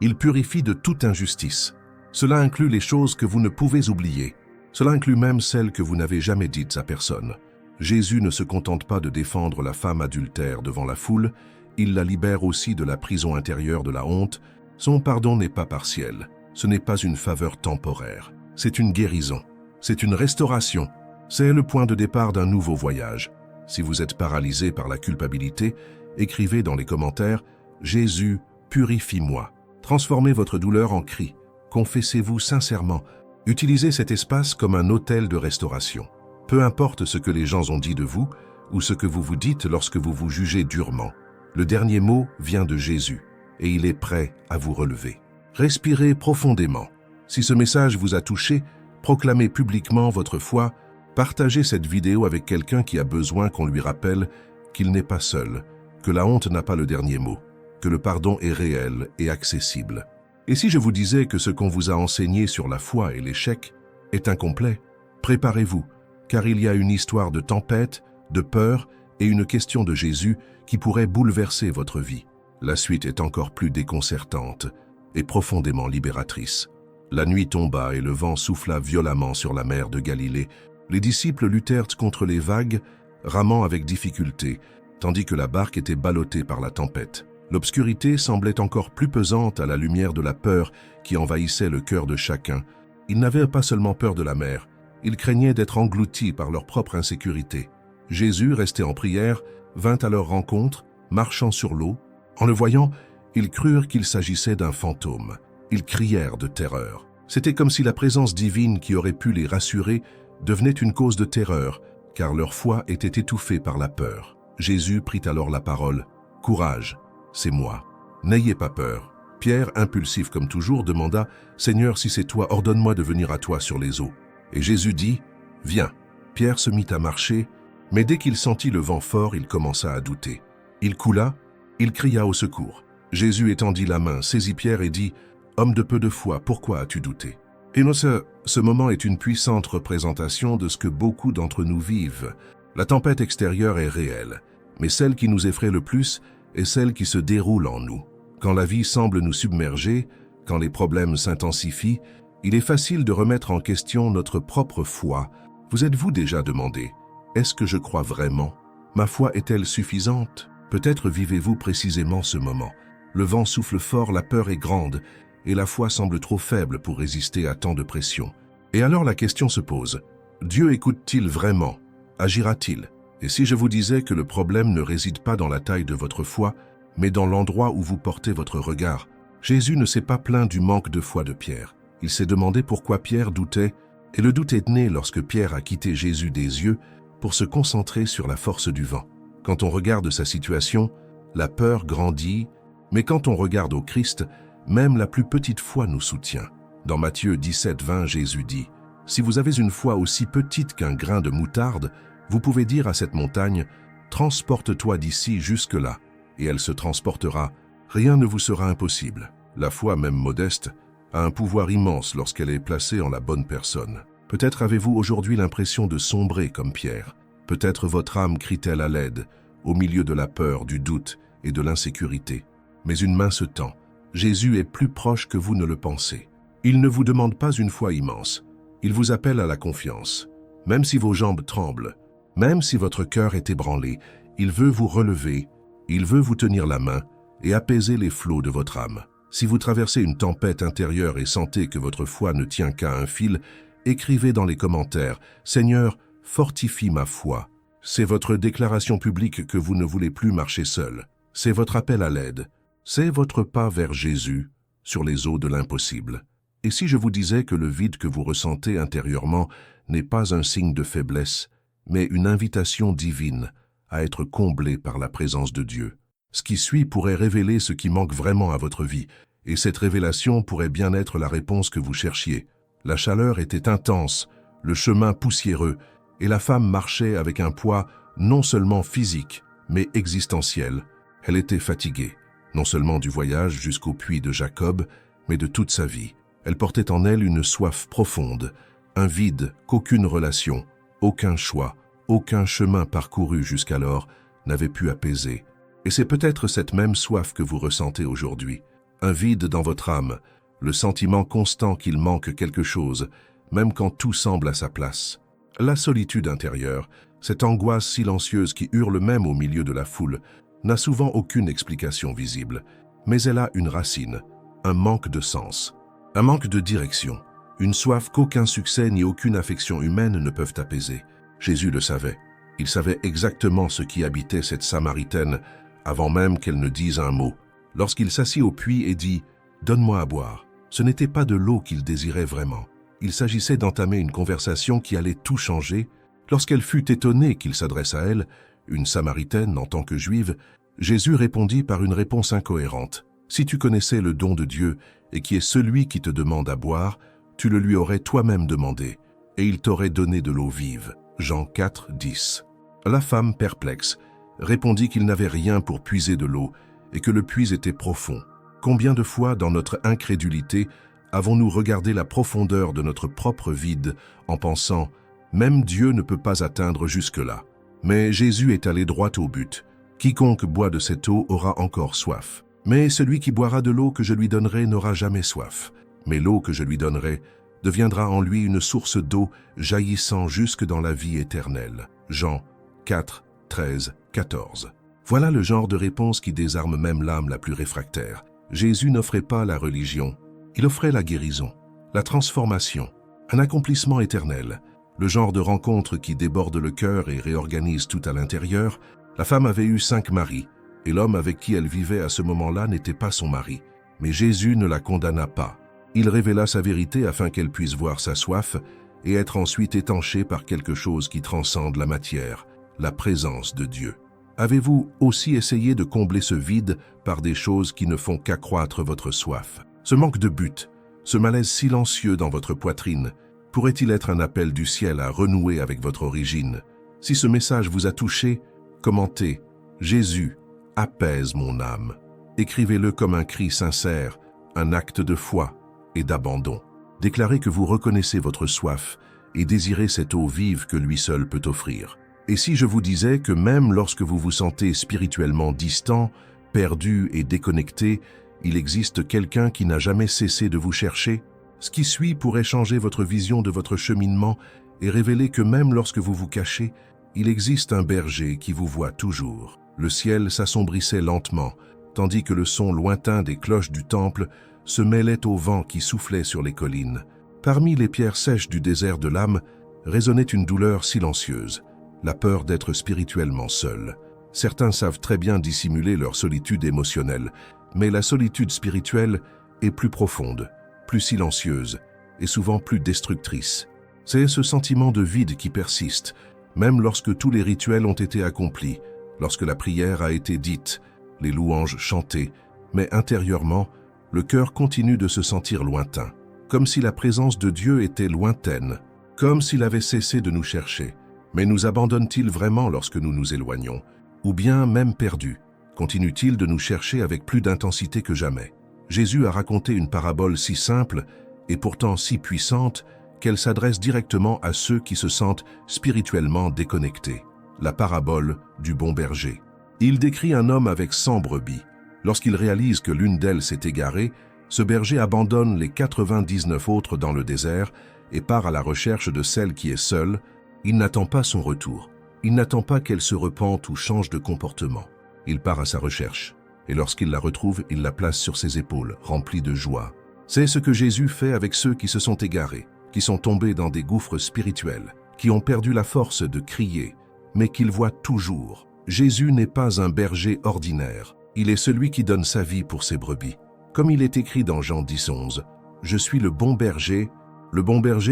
Il purifie de toute injustice. Cela inclut les choses que vous ne pouvez oublier. Cela inclut même celles que vous n'avez jamais dites à personne. Jésus ne se contente pas de défendre la femme adultère devant la foule, il la libère aussi de la prison intérieure de la honte. Son pardon n'est pas partiel, ce n'est pas une faveur temporaire, c'est une guérison, c'est une restauration, c'est le point de départ d'un nouveau voyage. Si vous êtes paralysé par la culpabilité, écrivez dans les commentaires « Jésus, purifie-moi ». Transformez votre douleur en cri. Confessez-vous sincèrement. Utilisez cet espace comme un hôtel de restauration. Peu importe ce que les gens ont dit de vous ou ce que vous vous dites lorsque vous vous jugez durement. Le dernier mot vient de Jésus et il est prêt à vous relever. Respirez profondément. Si ce message vous a touché, proclamez publiquement votre foi. Partagez cette vidéo avec quelqu'un qui a besoin qu'on lui rappelle qu'il n'est pas seul, que la honte n'a pas le dernier mot, que le pardon est réel et accessible. Et si je vous disais que ce qu'on vous a enseigné sur la foi et l'échec est incomplet, préparez-vous, car il y a une histoire de tempête, de peur et une question de Jésus qui pourrait bouleverser votre vie. La suite est encore plus déconcertante et profondément libératrice. La nuit tomba et le vent souffla violemment sur la mer de Galilée. Les disciples luttèrent contre les vagues, ramant avec difficulté, tandis que la barque était ballottée par la tempête. L'obscurité semblait encore plus pesante à la lumière de la peur qui envahissait le cœur de chacun. Ils n'avaient pas seulement peur de la mer, ils craignaient d'être engloutis par leur propre insécurité. Jésus, resté en prière, vint à leur rencontre, marchant sur l'eau. En le voyant, ils crurent qu'il s'agissait d'un fantôme. Ils crièrent de terreur. C'était comme si la présence divine qui aurait pu les rassurer devenait une cause de terreur, car leur foi était étouffée par la peur. Jésus prit alors la parole. « Courage, c'est moi. N'ayez pas peur. » Pierre, impulsif comme toujours, demanda « Seigneur, si c'est toi, ordonne-moi de venir à toi sur les eaux. » Et Jésus dit « Viens. » Pierre se mit à marcher, mais dès qu'il sentit le vent fort, il commença à douter. Il coula, il cria au secours. Jésus étendit la main, saisit Pierre et dit « Homme de peu de foi, pourquoi as-tu douté ?» Et non, ce moment est une puissante représentation de ce que beaucoup d'entre nous vivent. La tempête extérieure est réelle, mais celle qui nous effraie le plus est celle qui se déroule en nous. Quand la vie semble nous submerger, quand les problèmes s'intensifient, il est facile de remettre en question notre propre foi. Vous êtes-vous déjà demandé « Est-ce que je crois vraiment? Ma foi est-elle suffisante ?» Peut-être vivez-vous précisément ce moment. Le vent souffle fort, la peur est grande, et la foi semble trop faible pour résister à tant de pression. Et alors la question se pose, Dieu écoute-t-il vraiment? Agira-t-il? Et si je vous disais que le problème ne réside pas dans la taille de votre foi, mais dans l'endroit où vous portez votre regard? Jésus ne s'est pas plaint du manque de foi de Pierre. Il s'est demandé pourquoi Pierre doutait, et le doute est né lorsque Pierre a quitté Jésus des yeux pour se concentrer sur la force du vent. Quand on regarde sa situation, la peur grandit, mais quand on regarde au Christ, même la plus petite foi nous soutient. Dans Matthieu 17:20, Jésus dit « Si vous avez une foi aussi petite qu'un grain de moutarde, vous pouvez dire à cette montagne « Transporte-toi d'ici jusque-là » et elle se transportera. Rien ne vous sera impossible. La foi, même modeste, a un pouvoir immense lorsqu'elle est placée en la bonne personne. Peut-être avez-vous aujourd'hui l'impression de sombrer comme Pierre. Peut-être votre âme crie-t-elle à l'aide, au milieu de la peur, du doute et de l'insécurité. Mais une main se tend. Jésus est plus proche que vous ne le pensez. Il ne vous demande pas une foi immense. Il vous appelle à la confiance. Même si vos jambes tremblent, même si votre cœur est ébranlé, il veut vous relever, il veut vous tenir la main et apaiser les flots de votre âme. Si vous traversez une tempête intérieure et sentez que votre foi ne tient qu'à un fil, écrivez dans les commentaires « Seigneur, fortifie ma foi ». C'est votre déclaration publique que vous ne voulez plus marcher seul. C'est votre appel à l'aide. C'est votre pas vers Jésus sur les eaux de l'impossible. Et si je vous disais que le vide que vous ressentez intérieurement n'est pas un signe de faiblesse, mais une invitation divine à être comblé par la présence de Dieu? Ce qui suit pourrait révéler ce qui manque vraiment à votre vie, et cette révélation pourrait bien être la réponse que vous cherchiez. La chaleur était intense, le chemin poussiéreux, et la femme marchait avec un poids non seulement physique, mais existentiel. Elle était fatiguée, non seulement du voyage jusqu'au puits de Jacob, mais de toute sa vie. Elle portait en elle une soif profonde, un vide qu'aucune relation, aucun choix, aucun chemin parcouru jusqu'alors n'avait pu apaiser. Et c'est peut-être cette même soif que vous ressentez aujourd'hui. Un vide dans votre âme, le sentiment constant qu'il manque quelque chose, même quand tout semble à sa place. La solitude intérieure, cette angoisse silencieuse qui hurle même au milieu de la foule, n'a souvent aucune explication visible, mais elle a une racine, un manque de sens, un manque de direction, une soif qu'aucun succès ni aucune affection humaine ne peuvent apaiser. Jésus le savait. Il savait exactement ce qui habitait cette Samaritaine, avant même qu'elle ne dise un mot. Lorsqu'il s'assit au puits et dit « Donne-moi à boire », ce n'était pas de l'eau qu'il désirait vraiment. Il s'agissait d'entamer une conversation qui allait tout changer. Lorsqu'elle fut étonnée qu'il s'adresse à elle, une Samaritaine en tant que Juive, Jésus répondit par une réponse incohérente. « Si tu connaissais le don de Dieu et qui est celui qui te demande à boire, tu le lui aurais toi-même demandé, et il t'aurait donné de l'eau vive. » Jean 4, 10. La femme, perplexe, répondit qu'il n'avait rien pour puiser de l'eau et que le puits était profond. Combien de fois, dans notre incrédulité, avons-nous regardé la profondeur de notre propre vide en pensant « Même Dieu ne peut pas atteindre jusque-là ». Mais Jésus est allé droit au but. « Quiconque boit de cette eau aura encore soif. Mais celui qui boira de l'eau que je lui donnerai n'aura jamais soif. Mais l'eau que je lui donnerai deviendra en lui une source d'eau jaillissant jusque dans la vie éternelle. » Jean 4, 13, 14. Voilà le genre de réponse qui désarme même l'âme la plus réfractaire. Jésus n'offrait pas la religion, il offrait la guérison, la transformation, un accomplissement éternel, le genre de rencontre qui déborde le cœur et réorganise tout à l'intérieur. La femme avait eu 5 maris, et l'homme avec qui elle vivait à ce moment-là n'était pas son mari. Mais Jésus ne la condamna pas. Il révéla sa vérité afin qu'elle puisse voir sa soif et être ensuite étanchée par quelque chose qui transcende la matière, la présence de Dieu. Avez-vous aussi essayé de combler ce vide par des choses qui ne font qu'accroître votre soif? Ce manque de but, ce malaise silencieux dans votre poitrine, pourrait-il être un appel du ciel à renouer avec votre origine? Si ce message vous a touché, commentez « Jésus, apaise mon âme ». Écrivez-le comme un cri sincère, un acte de foi et d'abandon. Déclarez que vous reconnaissez votre soif et désirez cette eau vive que lui seul peut offrir. Et si je vous disais que même lorsque vous vous sentez spirituellement distant, perdu et déconnecté, il existe quelqu'un qui n'a jamais cessé de vous chercher? Ce qui suit pourrait changer votre vision de votre cheminement et révéler que même lorsque vous vous cachez, il existe un berger qui vous voit toujours. Le ciel s'assombrissait lentement, tandis que le son lointain des cloches du temple se mêlait au vent qui soufflait sur les collines. Parmi les pierres sèches du désert de l'âme résonnait une douleur silencieuse, la peur d'être spirituellement seul. Certains savent très bien dissimuler leur solitude émotionnelle, mais la solitude spirituelle est plus profonde, plus silencieuse et souvent plus destructrice. C'est ce sentiment de vide qui persiste, même lorsque tous les rituels ont été accomplis, lorsque la prière a été dite, les louanges chantées, mais intérieurement, le cœur continue de se sentir lointain, comme si la présence de Dieu était lointaine, comme s'il avait cessé de nous chercher. Mais nous abandonne-t-il vraiment lorsque nous nous éloignons? Ou bien, même perdu, continue-t-il de nous chercher avec plus d'intensité que jamais? Jésus a raconté une parabole si simple et pourtant si puissante qu'elle s'adresse directement à ceux qui se sentent spirituellement déconnectés. La parabole du bon berger. Il décrit un homme avec 100 brebis. Lorsqu'il réalise que l'une d'elles s'est égarée, ce berger abandonne les 99 autres dans le désert et part à la recherche de celle qui est seule. Il n'attend pas son retour. Il n'attend pas qu'elle se repente ou change de comportement. Il part à sa recherche. Et lorsqu'il la retrouve, il la place sur ses épaules, remplie de joie. C'est ce que Jésus fait avec ceux qui se sont égarés, qui sont tombés dans des gouffres spirituels, qui ont perdu la force de crier, mais qu'ils voient toujours. Jésus n'est pas un berger ordinaire. Il est celui qui donne sa vie pour ses brebis. Comme il est écrit dans Jean 10:11, « Je suis le bon berger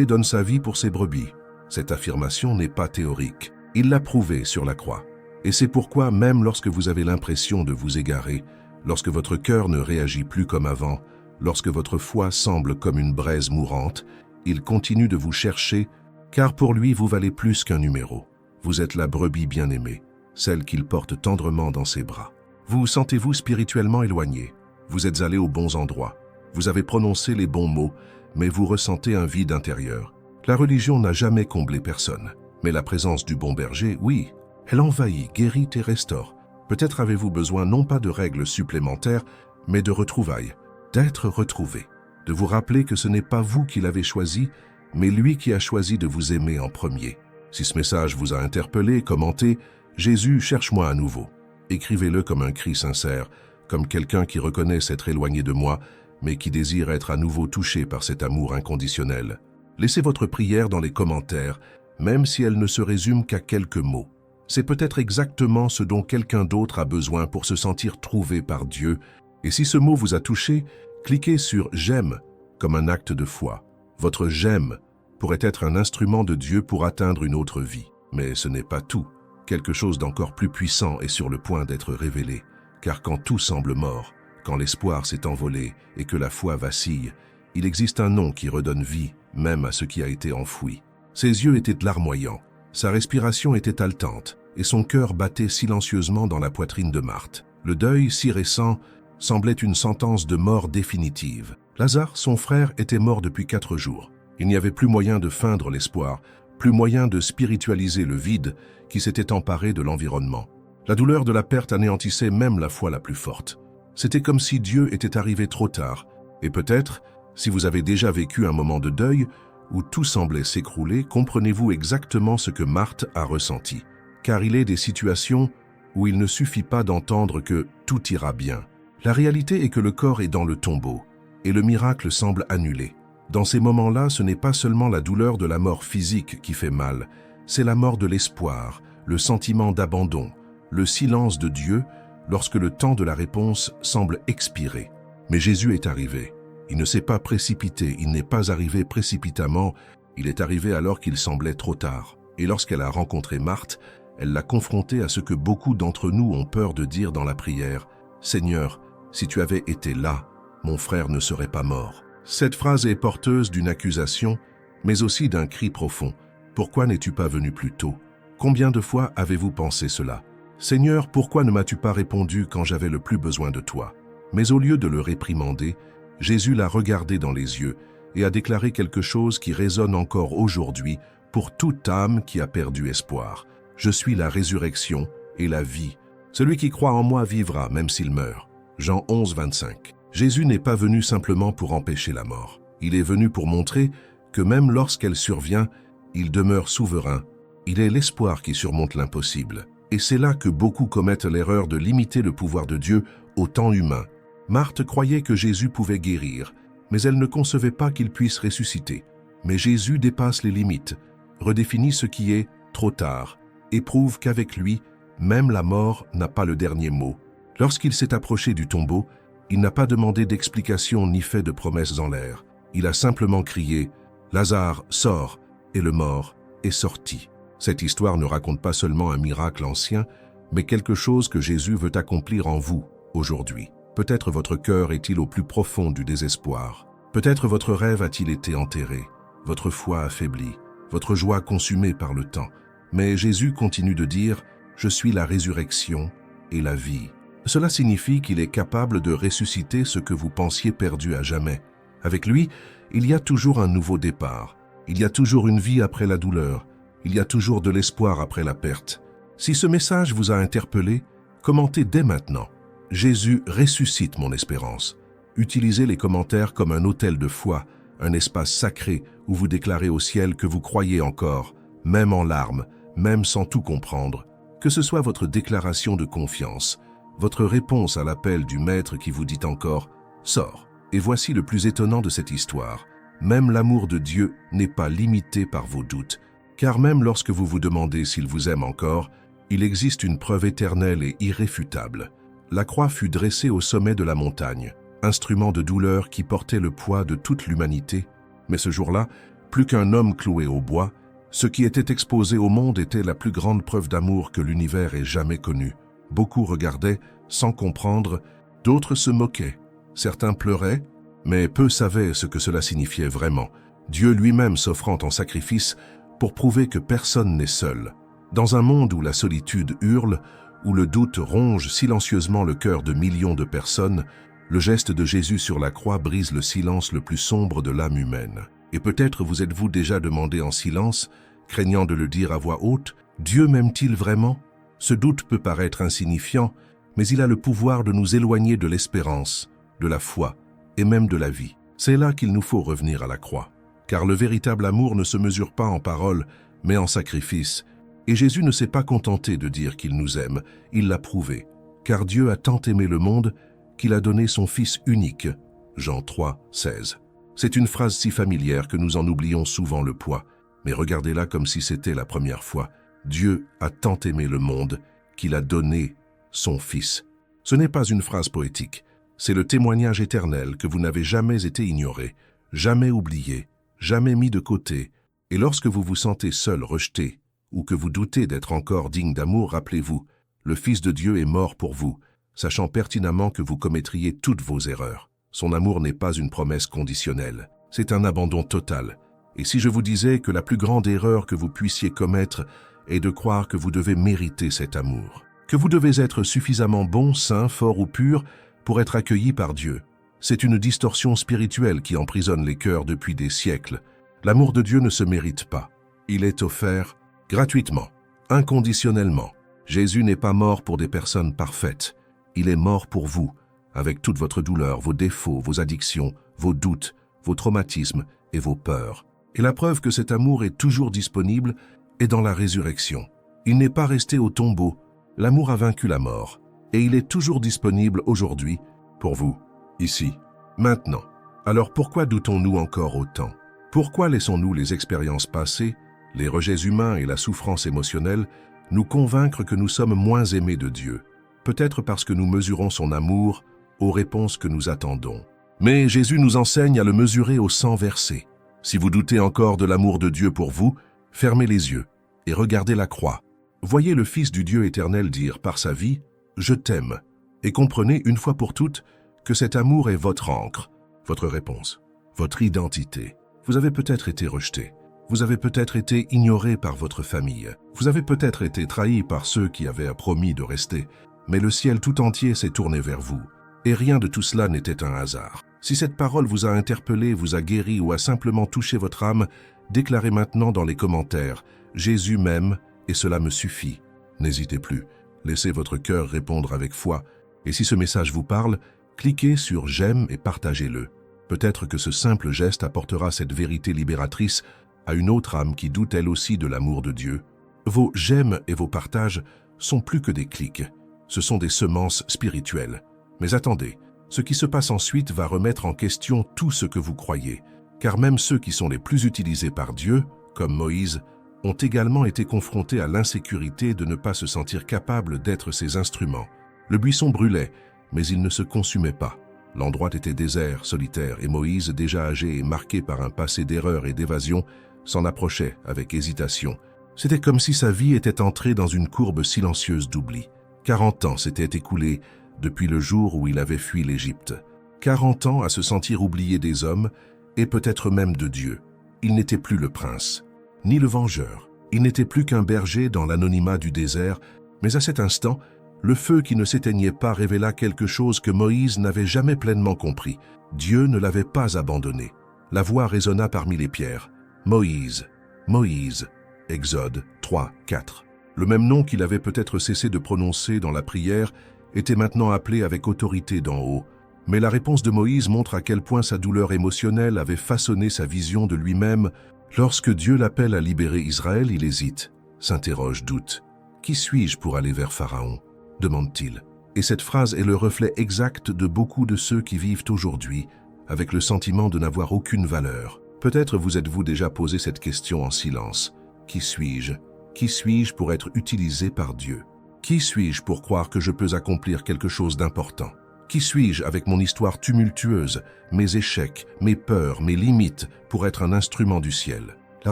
donne sa vie pour ses brebis ». Cette affirmation n'est pas théorique. Il l'a prouvé sur la croix. Et c'est pourquoi même lorsque vous avez l'impression de vous égarer, lorsque votre cœur ne réagit plus comme avant, lorsque votre foi semble comme une braise mourante, il continue de vous chercher, car pour lui vous valez plus qu'un numéro. Vous êtes la brebis bien-aimée, celle qu'il porte tendrement dans ses bras. Vous sentez-vous spirituellement éloigné? Vous êtes allé aux bons endroits. Vous avez prononcé les bons mots, mais vous ressentez un vide intérieur. La religion n'a jamais comblé personne. Mais la présence du bon berger, oui, elle envahit, guérit et restaure. Peut-être avez-vous besoin non pas de règles supplémentaires, mais de retrouvailles, d'être retrouvé, de vous rappeler que ce n'est pas vous qui l'avez choisi, mais lui qui a choisi de vous aimer en premier. Si ce message vous a interpellé, commentez « Jésus, cherche-moi à nouveau ». Écrivez-le comme un cri sincère, comme quelqu'un qui reconnaît s'être éloigné de moi, mais qui désire être à nouveau touché par cet amour inconditionnel. Laissez votre prière dans les commentaires, même si elle ne se résume qu'à quelques mots. c'est peut-être exactement ce dont quelqu'un d'autre a besoin pour se sentir trouvé par Dieu. Et si ce mot vous a touché, cliquez sur « J'aime » comme un acte de foi. Votre « J'aime » pourrait être un instrument de Dieu pour atteindre une autre vie. Mais ce n'est pas tout. Quelque chose d'encore plus puissant est sur le point d'être révélé. Car quand tout semble mort, quand l'espoir s'est envolé et que la foi vacille, il existe un nom qui redonne vie, même à ce qui a été enfoui. Ses yeux étaient larmoyants, sa respiration était haletante, et son cœur battait silencieusement dans la poitrine de Marthe. Le deuil, si récent, semblait une sentence de mort définitive. Lazare, son frère, était mort depuis 4 jours. Il n'y avait plus moyen de feindre l'espoir, plus moyen de spiritualiser le vide qui s'était emparé de l'environnement. La douleur de la perte anéantissait même la foi la plus forte. C'était comme si Dieu était arrivé trop tard, et peut-être, si vous avez déjà vécu un moment de deuil où tout semblait s'écrouler, comprenez-vous exactement ce que Marthe a ressenti. Car il est des situations où il ne suffit pas d'entendre que tout ira bien. La réalité est que le corps est dans le tombeau, et le miracle semble annulé. Dans ces moments-là, ce n'est pas seulement la douleur de la mort physique qui fait mal, c'est la mort de l'espoir, le sentiment d'abandon, le silence de Dieu lorsque le temps de la réponse semble expirer. Mais Jésus est arrivé. Il ne s'est pas précipité, il n'est pas arrivé précipitamment, il est arrivé alors qu'il semblait trop tard. Et lorsqu'elle a rencontré Marthe, elle l'a confrontée à ce que beaucoup d'entre nous ont peur de dire dans la prière « Seigneur, si tu avais été là, mon frère ne serait pas mort. » Cette phrase est porteuse d'une accusation, mais aussi d'un cri profond. Pourquoi n'es-tu pas venu plus tôt? Combien de fois avez-vous pensé cela? Seigneur, pourquoi ne m'as-tu pas répondu quand j'avais le plus besoin de toi? Mais au lieu de le réprimander, Jésus l'a regardé dans les yeux et a déclaré quelque chose qui résonne encore aujourd'hui pour toute âme qui a perdu espoir. Je suis la résurrection et la vie. Celui qui croit en moi vivra même s'il meurt. Jean 11, 25. Jésus n'est pas venu simplement pour empêcher la mort. Il est venu pour montrer que même lorsqu'elle survient, il demeure souverain. Il est l'espoir qui surmonte l'impossible. Et c'est là que beaucoup commettent l'erreur de limiter le pouvoir de Dieu au temps humain. Marthe croyait que Jésus pouvait guérir, mais elle ne concevait pas qu'il puisse ressusciter. Mais Jésus dépasse les limites, redéfinit ce qui est trop tard, et prouve qu'avec lui, même la mort n'a pas le dernier mot. Lorsqu'il s'est approché du tombeau, il n'a pas demandé d'explications ni fait de promesses en l'air. Il a simplement crié « Lazare, sors !» et le mort est sorti. Cette histoire ne raconte pas seulement un miracle ancien, mais quelque chose que Jésus veut accomplir en vous, aujourd'hui. Peut-être votre cœur est-il au plus profond du désespoir. Peut-être votre rêve a-t-il été enterré, votre foi affaiblie, votre joie consumée par le temps. Mais Jésus continue de dire « Je suis la résurrection et la vie ». Cela signifie qu'il est capable de ressusciter ce que vous pensiez perdu à jamais. Avec lui, il y a toujours un nouveau départ. Il y a toujours une vie après la douleur. Il y a toujours de l'espoir après la perte. Si ce message vous a interpellé, commentez dès maintenant. Jésus ressuscite mon espérance. Utilisez les commentaires comme un autel de foi, un espace sacré où vous déclarez au ciel que vous croyez encore, même en larmes, même sans tout comprendre. Que ce soit votre déclaration de confiance, votre réponse à l'appel du Maître qui vous dit encore « Sors ». Et voici le plus étonnant de cette histoire. Même l'amour de Dieu n'est pas limité par vos doutes, car même lorsque vous vous demandez s'il vous aime encore, il existe une preuve éternelle et irréfutable. La croix fut dressée au sommet de la montagne, instrument de douleur qui portait le poids de toute l'humanité. Mais ce jour-là, plus qu'un homme cloué au bois, ce qui était exposé au monde était la plus grande preuve d'amour que l'univers ait jamais connue. Beaucoup regardaient sans comprendre, d'autres se moquaient. Certains pleuraient, mais peu savaient ce que cela signifiait vraiment. Dieu lui-même s'offrant en sacrifice pour prouver que personne n'est seul. Dans un monde où la solitude hurle, où le doute ronge silencieusement le cœur de millions de personnes, le geste de Jésus sur la croix brise le silence le plus sombre de l'âme humaine. Et peut-être vous êtes-vous déjà demandé en silence, craignant de le dire à voix haute, « Dieu m'aime-t-il vraiment ?» Ce doute peut paraître insignifiant, mais il a le pouvoir de nous éloigner de l'espérance, de la foi et même de la vie. C'est là qu'il nous faut revenir à la croix, car le véritable amour ne se mesure pas en paroles, mais en sacrifice. Et Jésus ne s'est pas contenté de dire qu'il nous aime, il l'a prouvé, car Dieu a tant aimé le monde qu'il a donné son Fils unique. Jean 3, 16. C'est une phrase si familière que nous en oublions souvent le poids, mais regardez-la comme si c'était la première fois. Dieu a tant aimé le monde qu'il a donné son Fils. Ce n'est pas une phrase poétique, c'est le témoignage éternel que vous n'avez jamais été ignoré, jamais oublié, jamais mis de côté. Et lorsque vous vous sentez seul, rejeté, ou que vous doutez d'être encore digne d'amour, rappelez-vous, le Fils de Dieu est mort pour vous, sachant pertinemment que vous commettriez toutes vos erreurs. Son amour n'est pas une promesse conditionnelle, c'est un abandon total. Et si je vous disais que la plus grande erreur que vous puissiez commettre est de croire que vous devez mériter cet amour, que vous devez être suffisamment bon, saint, fort ou pur pour être accueilli par Dieu, c'est une distorsion spirituelle qui emprisonne les cœurs depuis des siècles. L'amour de Dieu ne se mérite pas. Il est offert gratuitement, inconditionnellement. Jésus n'est pas mort pour des personnes parfaites. Il est mort pour vous, avec toute votre douleur, vos défauts, vos addictions, vos doutes, vos traumatismes et vos peurs. Et la preuve que cet amour est toujours disponible est dans la résurrection. Il n'est pas resté au tombeau. L'amour a vaincu la mort. Et il est toujours disponible aujourd'hui pour vous, ici, maintenant. Alors pourquoi doutons-nous encore autant? Pourquoi laissons-nous les expériences passées, les rejets humains et la souffrance émotionnelle nous convaincre que nous sommes moins aimés de Dieu? Peut-être parce que nous mesurons son amour aux réponses que nous attendons. Mais Jésus nous enseigne à le mesurer au sang versé. Si vous doutez encore de l'amour de Dieu pour vous, fermez les yeux et regardez la croix. Voyez le Fils du Dieu éternel dire par sa vie « Je t'aime » et comprenez une fois pour toutes que cet amour est votre ancre, votre réponse, votre identité. Vous avez peut-être été rejeté. Vous avez peut-être été ignoré par votre famille. Vous avez peut-être été trahi par ceux qui avaient promis de rester. Mais le ciel tout entier s'est tourné vers vous. Et rien de tout cela n'était un hasard. Si cette parole vous a interpellé, vous a guéri ou a simplement touché votre âme, déclarez maintenant dans les commentaires « Jésus m'aime et cela me suffit ». N'hésitez plus. Laissez votre cœur répondre avec foi. Et si ce message vous parle, cliquez sur « J'aime » et partagez-le. Peut-être que ce simple geste apportera cette vérité libératrice à une autre âme qui doute elle aussi de l'amour de Dieu. Vos « j'aime » et vos partages sont plus que des clics. Ce sont des semences spirituelles. Mais attendez, ce qui se passe ensuite va remettre en question tout ce que vous croyez. Car même ceux qui sont les plus utilisés par Dieu, comme Moïse, ont également été confrontés à l'insécurité de ne pas se sentir capables d'être ses instruments. Le buisson brûlait, mais il ne se consumait pas. L'endroit était désert, solitaire, et Moïse, déjà âgé et marqué par un passé d'erreur et d'évasion, s'en approchait avec hésitation. C'était comme si sa vie était entrée dans une courbe silencieuse d'oubli. 40 ans s'étaient écoulés depuis le jour où il avait fui l'Égypte. 40 ans à se sentir oublié des hommes, et peut-être même de Dieu. Il n'était plus le prince, ni le vengeur. Il n'était plus qu'un berger dans l'anonymat du désert, mais à cet instant, le feu qui ne s'éteignait pas révéla quelque chose que Moïse n'avait jamais pleinement compris. Dieu ne l'avait pas abandonné. La voix résonna parmi les pierres. « Moïse, Moïse » Exode 3, 4. Le même nom qu'il avait peut-être cessé de prononcer dans la prière était maintenant appelé avec autorité d'en haut. Mais la réponse de Moïse montre à quel point sa douleur émotionnelle avait façonné sa vision de lui-même. Lorsque Dieu l'appelle à libérer Israël, il hésite, s'interroge, doute. « Qui suis-je pour aller vers Pharaon ?» demande-t-il. Et cette phrase est le reflet exact de beaucoup de ceux qui vivent aujourd'hui avec le sentiment de n'avoir aucune valeur. Peut-être vous êtes-vous déjà posé cette question en silence. Qui suis-je? Qui suis-je pour être utilisé par Dieu? Qui suis-je pour croire que je peux accomplir quelque chose d'important? Qui suis-je avec mon histoire tumultueuse, mes échecs, mes peurs, mes limites pour être un instrument du ciel? La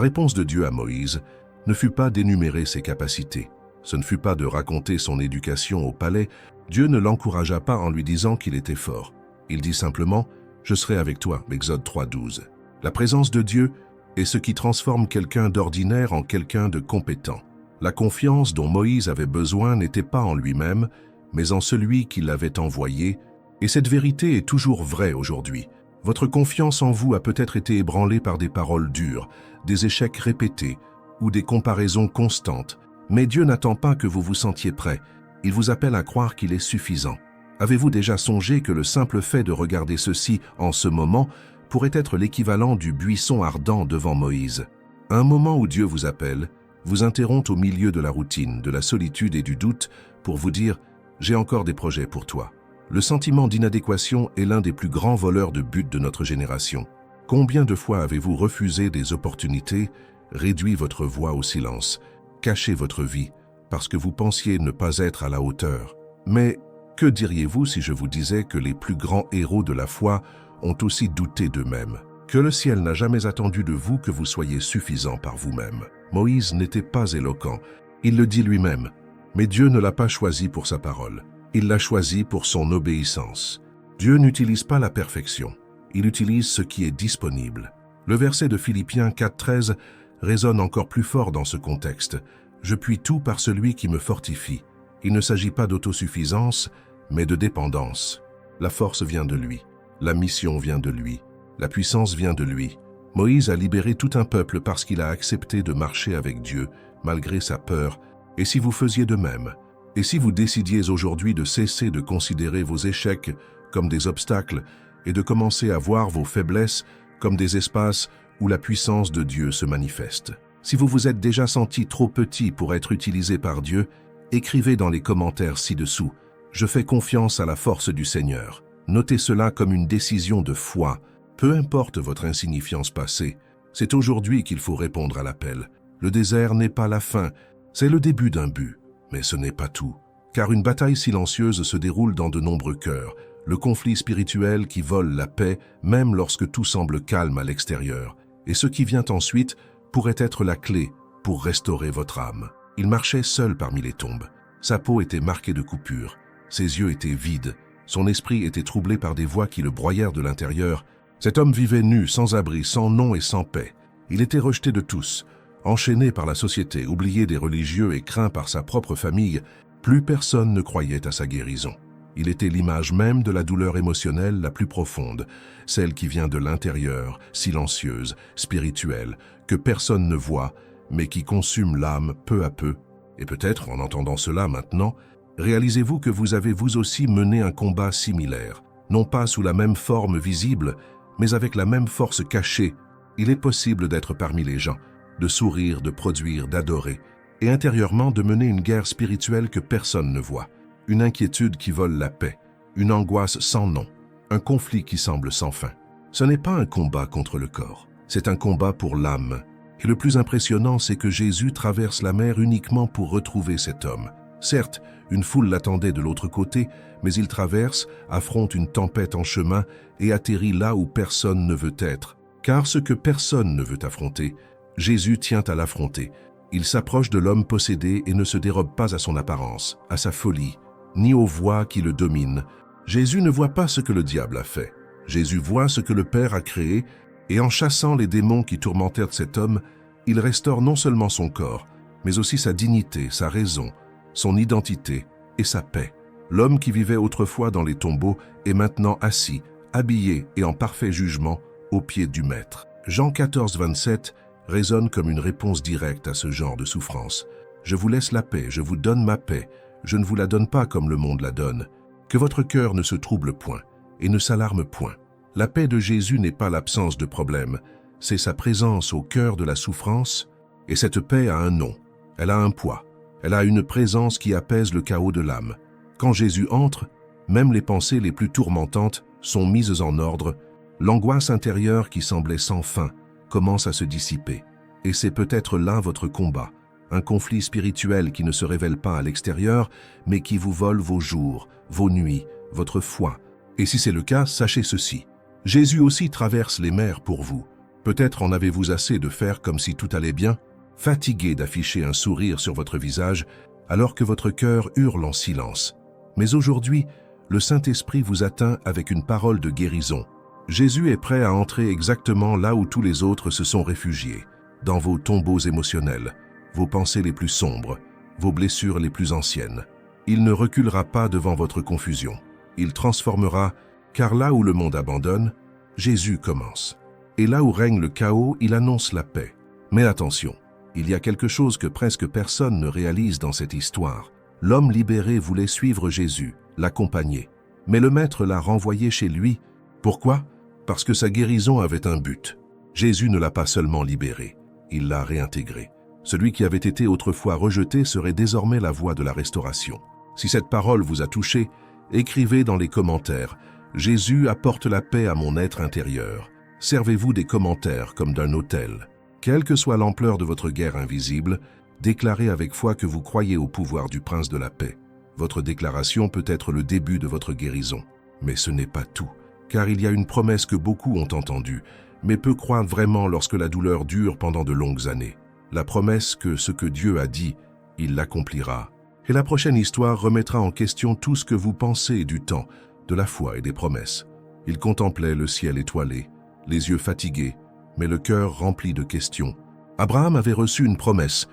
réponse de Dieu à Moïse ne fut pas d'énumérer ses capacités. Ce ne fut pas de raconter son éducation au palais. Dieu ne l'encouragea pas en lui disant qu'il était fort. Il dit simplement « Je serai avec toi » Exode 3:12. La présence de Dieu est ce qui transforme quelqu'un d'ordinaire en quelqu'un de compétent. La confiance dont Moïse avait besoin n'était pas en lui-même, mais en celui qui l'avait envoyé, et cette vérité est toujours vraie aujourd'hui. Votre confiance en vous a peut-être été ébranlée par des paroles dures, des échecs répétés ou des comparaisons constantes. Mais Dieu n'attend pas que vous vous sentiez prêt. Il vous appelle à croire qu'il est suffisant. Avez-vous déjà songé que le simple fait de regarder ceci en ce moment pourrait être l'équivalent du buisson ardent devant Moïse? Un moment où Dieu vous appelle, vous interrompt au milieu de la routine, de la solitude et du doute pour vous dire « J'ai encore des projets pour toi ». Le sentiment d'inadéquation est l'un des plus grands voleurs de but de notre génération. Combien de fois avez-vous refusé des opportunités, réduit votre voix au silence, caché votre vie, parce que vous pensiez ne pas être à la hauteur. Mais que diriez-vous si je vous disais que les plus grands héros de la foi ont aussi douté d'eux-mêmes? Que le ciel n'a jamais attendu de vous que vous soyez suffisant par vous-même. Moïse n'était pas éloquent, il le dit lui-même, mais Dieu ne l'a pas choisi pour sa parole, il l'a choisi pour son obéissance. Dieu n'utilise pas la perfection, il utilise ce qui est disponible. Le verset de Philippiens 4,13 résonne encore plus fort dans ce contexte. « Je puis tout par celui qui me fortifie ». Il ne s'agit pas d'autosuffisance, mais de dépendance. La force vient de lui, la mission vient de lui, la puissance vient de lui. Moïse a libéré tout un peuple parce qu'il a accepté de marcher avec Dieu, malgré sa peur. Et si vous faisiez de même? Et si vous décidiez aujourd'hui de cesser de considérer vos échecs comme des obstacles et de commencer à voir vos faiblesses comme des espaces où la puissance de Dieu se manifeste? Si vous vous êtes déjà senti trop petit pour être utilisé par Dieu, écrivez dans les commentaires ci-dessous « Je fais confiance à la force du Seigneur ». Notez cela comme une décision de foi. Peu importe votre insignifiance passée, c'est aujourd'hui qu'il faut répondre à l'appel. Le désert n'est pas la fin, c'est le début d'un but. Mais ce n'est pas tout, car une bataille silencieuse se déroule dans de nombreux cœurs, le conflit spirituel qui vole la paix, même lorsque tout semble calme à l'extérieur. Et ce qui vient ensuite pourrait être la clé pour restaurer votre âme. Il marchait seul parmi les tombes. Sa peau était marquée de coupures, ses yeux étaient vides, son esprit était troublé par des voix qui le broyèrent de l'intérieur. Cet homme vivait nu, sans abri, sans nom et sans paix. Il était rejeté de tous, enchaîné par la société, oublié des religieux et craint par sa propre famille. Plus personne ne croyait à sa guérison. Il était l'image même de la douleur émotionnelle la plus profonde, celle qui vient de l'intérieur, silencieuse, spirituelle, que personne ne voit, mais qui consume l'âme peu à peu. Et peut-être, en entendant cela maintenant, réalisez-vous que vous avez vous aussi mené un combat similaire, non pas sous la même forme visible, mais avec la même force cachée. Il est possible d'être parmi les gens, de sourire, de produire, d'adorer, et intérieurement de mener une guerre spirituelle que personne ne voit, une inquiétude qui vole la paix, une angoisse sans nom, un conflit qui semble sans fin. Ce n'est pas un combat contre le corps, c'est un combat pour l'âme. Et le plus impressionnant, c'est que Jésus traverse la mer uniquement pour retrouver cet homme. Certes, une foule l'attendait de l'autre côté, mais il traverse, affronte une tempête en chemin et atterrit là où personne ne veut être. Car ce que personne ne veut affronter, Jésus tient à l'affronter. Il s'approche de l'homme possédé et ne se dérobe pas à son apparence, à sa folie, ni aux voix qui le dominent. Jésus ne voit pas ce que le diable a fait. Jésus voit ce que le Père a créé, et en chassant les démons qui tourmentèrent cet homme, il restaure non seulement son corps, mais aussi sa dignité, sa raison, son identité et sa paix. L'homme qui vivait autrefois dans les tombeaux est maintenant assis, habillé et en parfait jugement, aux pieds du Maître. Jean 14, 27 résonne comme une réponse directe à ce genre de souffrance. « Je vous laisse la paix, je vous donne ma paix, je ne vous la donne pas comme le monde la donne. Que votre cœur ne se trouble point et ne s'alarme point. » La paix de Jésus n'est pas l'absence de problème, c'est sa présence au cœur de la souffrance, et cette paix a un nom, elle a un poids, elle a une présence qui apaise le chaos de l'âme. Quand Jésus entre, même les pensées les plus tourmentantes sont mises en ordre, l'angoisse intérieure qui semblait sans fin commence à se dissiper. Et c'est peut-être là votre combat, un conflit spirituel qui ne se révèle pas à l'extérieur, mais qui vous vole vos jours, vos nuits, votre foi. Et si c'est le cas, sachez ceci. Jésus aussi traverse les mers pour vous. Peut-être en avez-vous assez de faire comme si tout allait bien, fatigué d'afficher un sourire sur votre visage alors que votre cœur hurle en silence. Mais aujourd'hui, le Saint-Esprit vous atteint avec une parole de guérison. Jésus est prêt à entrer exactement là où tous les autres se sont réfugiés, dans vos tombeaux émotionnels, vos pensées les plus sombres, vos blessures les plus anciennes. Il ne reculera pas devant votre confusion. Il transformera, car là où le monde abandonne, Jésus commence. Et là où règne le chaos, il annonce la paix. Mais attention, il y a quelque chose que presque personne ne réalise dans cette histoire. L'homme libéré voulait suivre Jésus, l'accompagner. Mais le Maître l'a renvoyé chez lui. Pourquoi? Parce que sa guérison avait un but. Jésus ne l'a pas seulement libéré, il l'a réintégré. Celui qui avait été autrefois rejeté serait désormais la voie de la restauration. Si cette parole vous a touché, écrivez dans les commentaires « Jésus apporte la paix à mon être intérieur ». Servez-vous des commentaires comme d'un autel. Quelle que soit l'ampleur de votre guerre invisible, Déclarez avec foi que vous croyez au pouvoir du Prince de la paix. Votre déclaration peut être le début de votre guérison. Mais ce n'est pas tout, car il y a une promesse que beaucoup ont entendue, mais peu croient vraiment lorsque la douleur dure pendant de longues années. La promesse que ce que Dieu a dit, il l'accomplira. Et la prochaine histoire remettra en question tout ce que vous pensez du temps, de la foi et des promesses. Il contemplait le ciel étoilé, les yeux fatigués, mais le cœur rempli de questions. Abraham avait reçu une promesse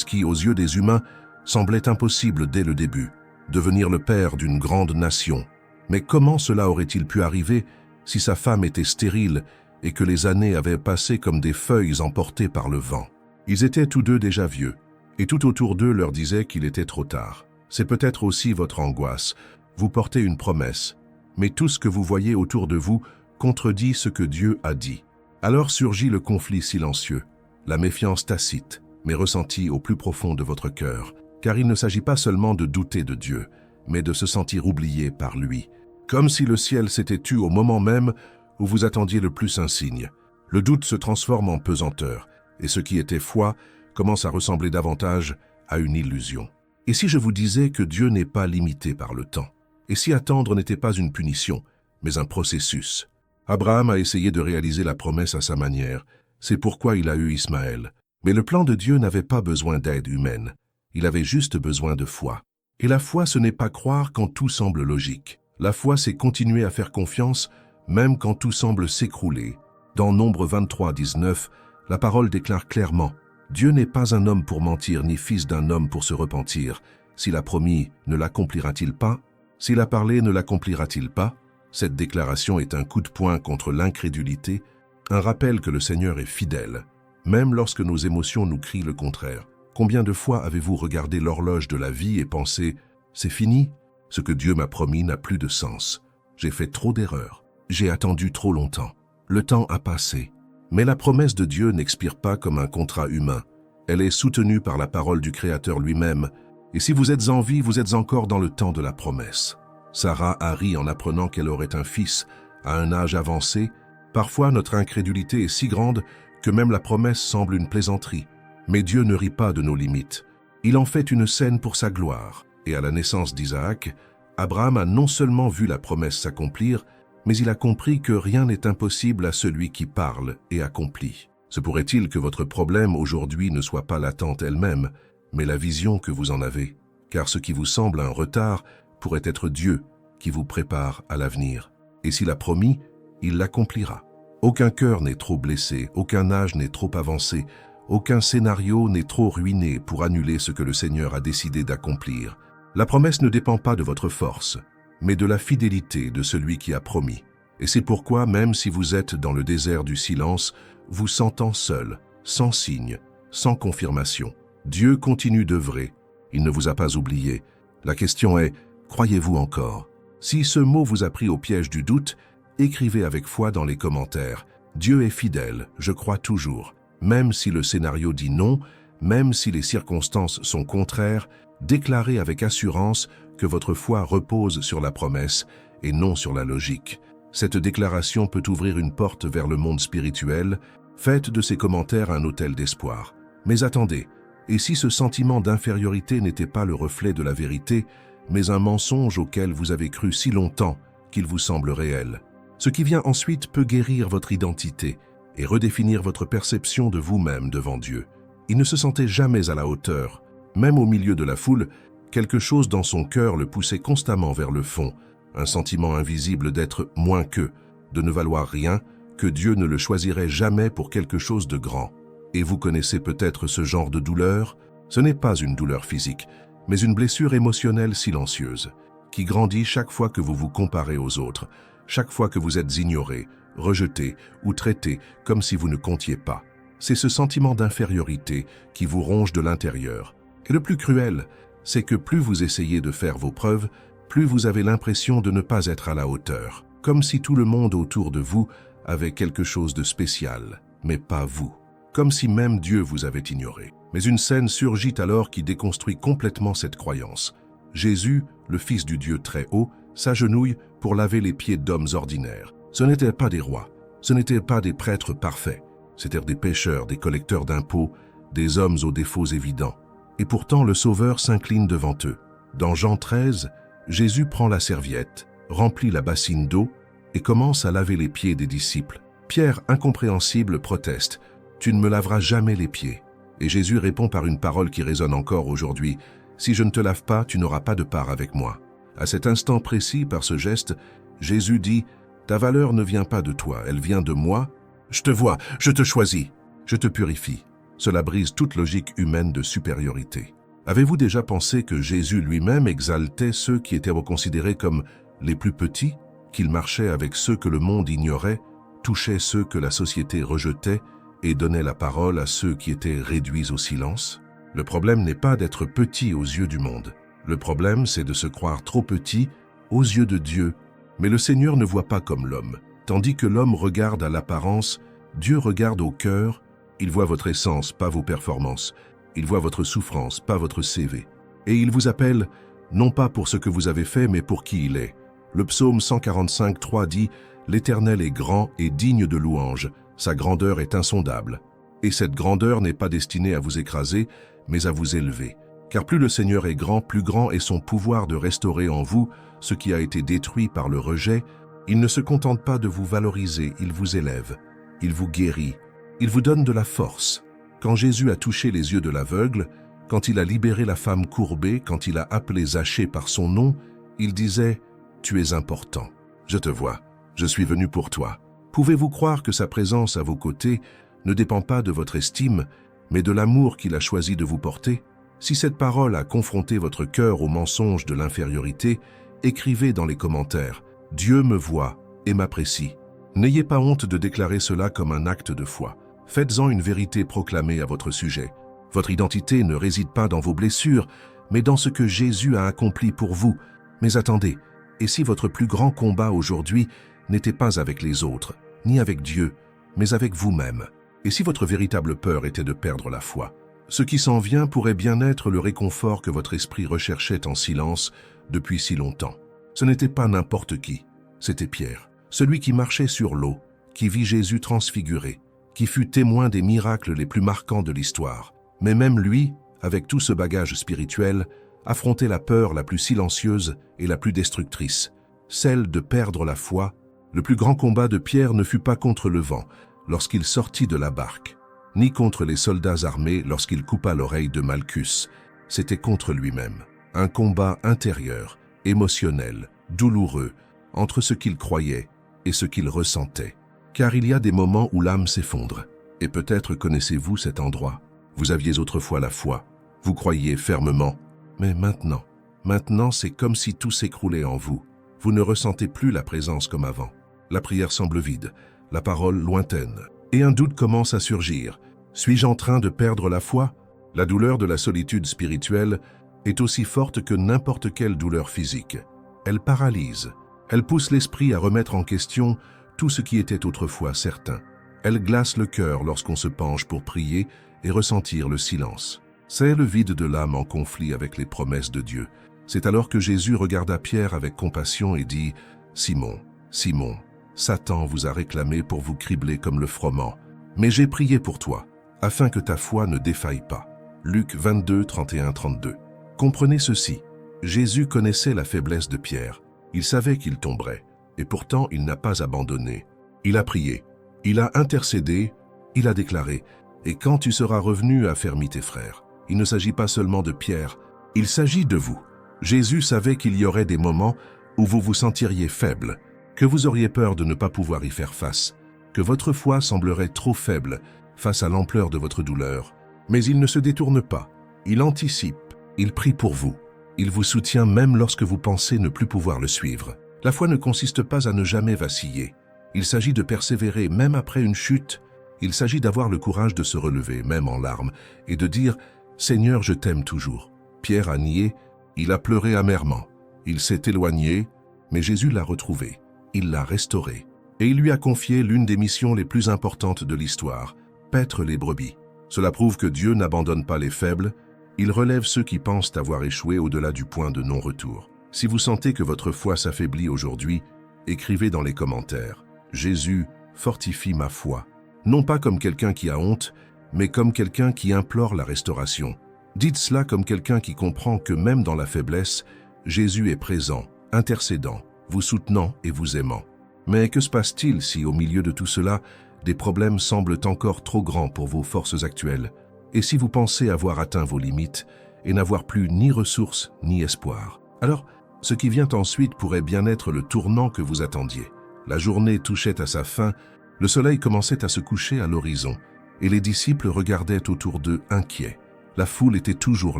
qui, aux yeux des humains, semblait impossible dès le début, devenir le père d'une grande nation. Mais comment cela aurait-il pu arriver si sa femme était stérile et que les années avaient passé comme des feuilles emportées par le vent? Ils étaient tous deux déjà vieux, et tout autour d'eux leur disait qu'il était trop tard. C'est peut-être aussi votre angoisse. Vous portez une promesse, mais tout ce que vous voyez autour de vous contredit ce que Dieu a dit. Alors surgit le conflit silencieux, la méfiance tacite, mais ressentie au plus profond de votre cœur, car il ne s'agit pas seulement de douter de Dieu, mais de se sentir oublié par lui, comme si le ciel s'était tu au moment même où vous attendiez le plus un signe. Le doute se transforme en pesanteur, et ce qui était foi commence à ressembler davantage à une illusion. Et si je vous disais que Dieu n'est pas limité par le temps? Et si attendre n'était pas une punition, mais un processus? Abraham a essayé de réaliser la promesse à sa manière, c'est pourquoi il a eu Ismaël. Mais le plan de Dieu n'avait pas besoin d'aide humaine, il avait juste besoin de foi. Et la foi, ce n'est pas croire quand tout semble logique. La foi, c'est continuer à faire confiance, même quand tout semble s'écrouler. Dans Nombre 23, 19, la parole déclare clairement « Dieu n'est pas un homme pour mentir, ni fils d'un homme pour se repentir. S'il a promis, ne l'accomplira-t-il pas? S'il a parlé, ne l'accomplira-t-il pas ?» Cette déclaration est un coup de poing contre l'incrédulité, un rappel que le Seigneur est fidèle, même lorsque nos émotions nous crient le contraire. Combien de fois avez-vous regardé l'horloge de la vie et pensé « C'est fini, ce que Dieu m'a promis n'a plus de sens. J'ai fait trop d'erreurs. J'ai attendu trop longtemps. Le temps a passé. » Mais la promesse de Dieu n'expire pas comme un contrat humain. Elle est soutenue par la parole du Créateur lui-même. Et si vous êtes en vie, vous êtes encore dans le temps de la promesse. Sarah a ri en apprenant qu'elle aurait un fils à un âge avancé. Parfois, notre incrédulité est si grande que même la promesse semble une plaisanterie. Mais Dieu ne rit pas de nos limites. Il en fait une scène pour sa gloire. Et à la naissance d'Isaac, Abraham a non seulement vu la promesse s'accomplir, mais il a compris que rien n'est impossible à celui qui parle et accomplit. Se pourrait-il que votre problème aujourd'hui ne soit pas l'attente elle-même, mais la vision que vous en avez? Car ce qui vous semble un retard pourrait être Dieu qui vous prépare à l'avenir. Et s'il a promis, il l'accomplira. Aucun cœur n'est trop blessé, aucun âge n'est trop avancé, aucun scénario n'est trop ruiné pour annuler ce que le Seigneur a décidé d'accomplir. La promesse ne dépend pas de votre force, mais de la fidélité de celui qui a promis. Et c'est pourquoi, même si vous êtes dans le désert du silence, vous sentant seul, sans signe, sans confirmation, Dieu continue d'œuvrer. Il ne vous a pas oublié. La question est, croyez-vous encore? Si ce mot vous a pris au piège du doute, écrivez avec foi dans les commentaires. Dieu est fidèle, je crois toujours. Même si le scénario dit non, même si les circonstances sont contraires, déclarez avec assurance que votre foi repose sur la promesse et non sur la logique. Cette déclaration peut ouvrir une porte vers le monde spirituel. Faites de ces commentaires un autel d'espoir. Mais attendez, et si ce sentiment d'infériorité n'était pas le reflet de la vérité, mais un mensonge auquel vous avez cru si longtemps qu'il vous semble réel? Ce qui vient ensuite peut guérir votre identité et redéfinir votre perception de vous-même devant Dieu. Il ne se sentait jamais à la hauteur. Même au milieu de la foule, quelque chose dans son cœur le poussait constamment vers le fond, un sentiment invisible d'être moins qu'eux, de ne valoir rien, que Dieu ne le choisirait jamais pour quelque chose de grand. Et vous connaissez peut-être ce genre de douleur? Ce n'est pas une douleur physique, mais une blessure émotionnelle silencieuse, qui grandit chaque fois que vous vous comparez aux autres, chaque fois que vous êtes ignoré, rejeté ou traité comme si vous ne comptiez pas. C'est ce sentiment d'infériorité qui vous ronge de l'intérieur. Et le plus cruel, c'est que plus vous essayez de faire vos preuves, plus vous avez l'impression de ne pas être à la hauteur, comme si tout le monde autour de vous avait quelque chose de spécial, mais pas vous, comme si même Dieu vous avait ignoré. Mais une scène surgit alors qui déconstruit complètement cette croyance. Jésus, le Fils du Dieu très haut, s'agenouille pour laver les pieds d'hommes ordinaires. Ce n'étaient pas des rois, ce n'étaient pas des prêtres parfaits, c'étaient des pécheurs, des collecteurs d'impôts, des hommes aux défauts évidents. Et pourtant le Sauveur s'incline devant eux. Dans Jean 13, Jésus prend la serviette, remplit la bassine d'eau et commence à laver les pieds des disciples. Pierre, incompréhensible, proteste « Tu ne me laveras jamais les pieds ». Et Jésus répond par une parole qui résonne encore aujourd'hui « Si je ne te lave pas, tu n'auras pas de part avec moi ». À cet instant précis, par ce geste, Jésus dit « Ta valeur ne vient pas de toi, elle vient de moi. Je te vois, je te choisis, je te purifie ». Cela brise toute logique humaine de supériorité. Avez-vous déjà pensé que Jésus lui-même exaltait ceux qui étaient considérés comme les plus petits, qu'il marchait avec ceux que le monde ignorait, touchait ceux que la société rejetait et donnait la parole à ceux qui étaient réduits au silence? Le problème n'est pas d'être petit aux yeux du monde. Le problème, c'est de se croire trop petit aux yeux de Dieu. Mais le Seigneur ne voit pas comme l'homme. Tandis que l'homme regarde à l'apparence, Dieu regarde au cœur. Il voit votre essence, pas vos performances. Il voit votre souffrance, pas votre CV. Et il vous appelle, non pas pour ce que vous avez fait, mais pour qui il est. Le psaume 145:3 dit « L'Éternel est grand et digne de louange, sa grandeur est insondable. » Et cette grandeur n'est pas destinée à vous écraser, mais à vous élever. Car plus le Seigneur est grand, plus grand est son pouvoir de restaurer en vous ce qui a été détruit par le rejet. Il ne se contente pas de vous valoriser, il vous élève, il vous guérit, il vous donne de la force. Quand Jésus a touché les yeux de l'aveugle, quand il a libéré la femme courbée, quand il a appelé Zachée par son nom, il disait « Tu es important, je te vois, je suis venu pour toi ». Pouvez-vous croire que sa présence à vos côtés ne dépend pas de votre estime, mais de l'amour qu'il a choisi de vous porter? Si cette parole a confronté votre cœur au mensonge de l'infériorité, écrivez dans les commentaires « Dieu me voit et m'apprécie ». N'ayez pas honte de déclarer cela comme un acte de foi. Faites-en une vérité proclamée à votre sujet. Votre identité ne réside pas dans vos blessures, mais dans ce que Jésus a accompli pour vous. Mais attendez, et si votre plus grand combat aujourd'hui n'était pas avec les autres, ni avec Dieu, mais avec vous-même? Et si votre véritable peur était de perdre la foi? Ce qui s'en vient pourrait bien être le réconfort que votre esprit recherchait en silence depuis si longtemps. Ce n'était pas n'importe qui, c'était Pierre, celui qui marchait sur l'eau, qui vit Jésus transfiguré, qui fut témoin des miracles les plus marquants de l'histoire. Mais même lui, avec tout ce bagage spirituel, affrontait la peur la plus silencieuse et la plus destructrice, celle de perdre la foi. Le plus grand combat de Pierre ne fut pas contre le vent lorsqu'il sortit de la barque, ni contre les soldats armés lorsqu'il coupa l'oreille de Malchus. C'était contre lui-même. Un combat intérieur, émotionnel, douloureux, entre ce qu'il croyait et ce qu'il ressentait. Car il y a des moments où l'âme s'effondre. Et peut-être connaissez-vous cet endroit. Vous aviez autrefois la foi. Vous croyiez fermement. Mais maintenant c'est comme si tout s'écroulait en vous. Vous ne ressentez plus la présence comme avant. La prière semble vide, la parole lointaine. Et un doute commence à surgir. Suis-je en train de perdre la foi? La douleur de la solitude spirituelle est aussi forte que n'importe quelle douleur physique. Elle paralyse. Elle pousse l'esprit à remettre en question tout ce qui était autrefois certain. Elle glace le cœur lorsqu'on se penche pour prier et ressentir le silence. C'est le vide de l'âme en conflit avec les promesses de Dieu. C'est alors que Jésus regarda Pierre avec compassion et dit « Simon, Simon, Satan vous a réclamé pour vous cribler comme le froment. Mais j'ai prié pour toi, afin que ta foi ne défaille pas. » Luc 22, 31-32. Comprenez ceci, Jésus connaissait la faiblesse de Pierre. Il savait qu'il tomberait, et pourtant il n'a pas abandonné. Il a prié, il a intercédé, il a déclaré « Et quand tu seras revenu, affermis tes frères. » Il ne s'agit pas seulement de Pierre, il s'agit de vous. Jésus savait qu'il y aurait des moments où vous vous sentiriez faible, que vous auriez peur de ne pas pouvoir y faire face, que votre foi semblerait trop faible face à l'ampleur de votre douleur. Mais il ne se détourne pas, il anticipe, il prie pour vous. Il vous soutient même lorsque vous pensez ne plus pouvoir le suivre. La foi ne consiste pas à ne jamais vaciller. Il s'agit de persévérer même après une chute. Il s'agit d'avoir le courage de se relever, même en larmes, et de dire « Seigneur, je t'aime toujours ». Pierre a nié, il a pleuré amèrement. Il s'est éloigné, mais Jésus l'a retrouvé. Il l'a restauré. Et il lui a confié l'une des missions les plus importantes de l'histoire, paître les brebis. Cela prouve que Dieu n'abandonne pas les faibles, il relève ceux qui pensent avoir échoué au-delà du point de non-retour. Si vous sentez que votre foi s'affaiblit aujourd'hui, écrivez dans les commentaires « Jésus fortifie ma foi ». Non pas comme quelqu'un qui a honte, mais comme quelqu'un qui implore la restauration. Dites cela comme quelqu'un qui comprend que même dans la faiblesse, Jésus est présent, intercédant, vous soutenant et vous aimant. Mais que se passe-t-il si, au milieu de tout cela, des problèmes semblent encore trop grands pour vos forces actuelles, et si vous pensez avoir atteint vos limites et n'avoir plus ni ressources ni espoir? Alors, ce qui vient ensuite pourrait bien être le tournant que vous attendiez. La journée touchait à sa fin, le soleil commençait à se coucher à l'horizon, et les disciples regardaient autour d'eux inquiets. La foule était toujours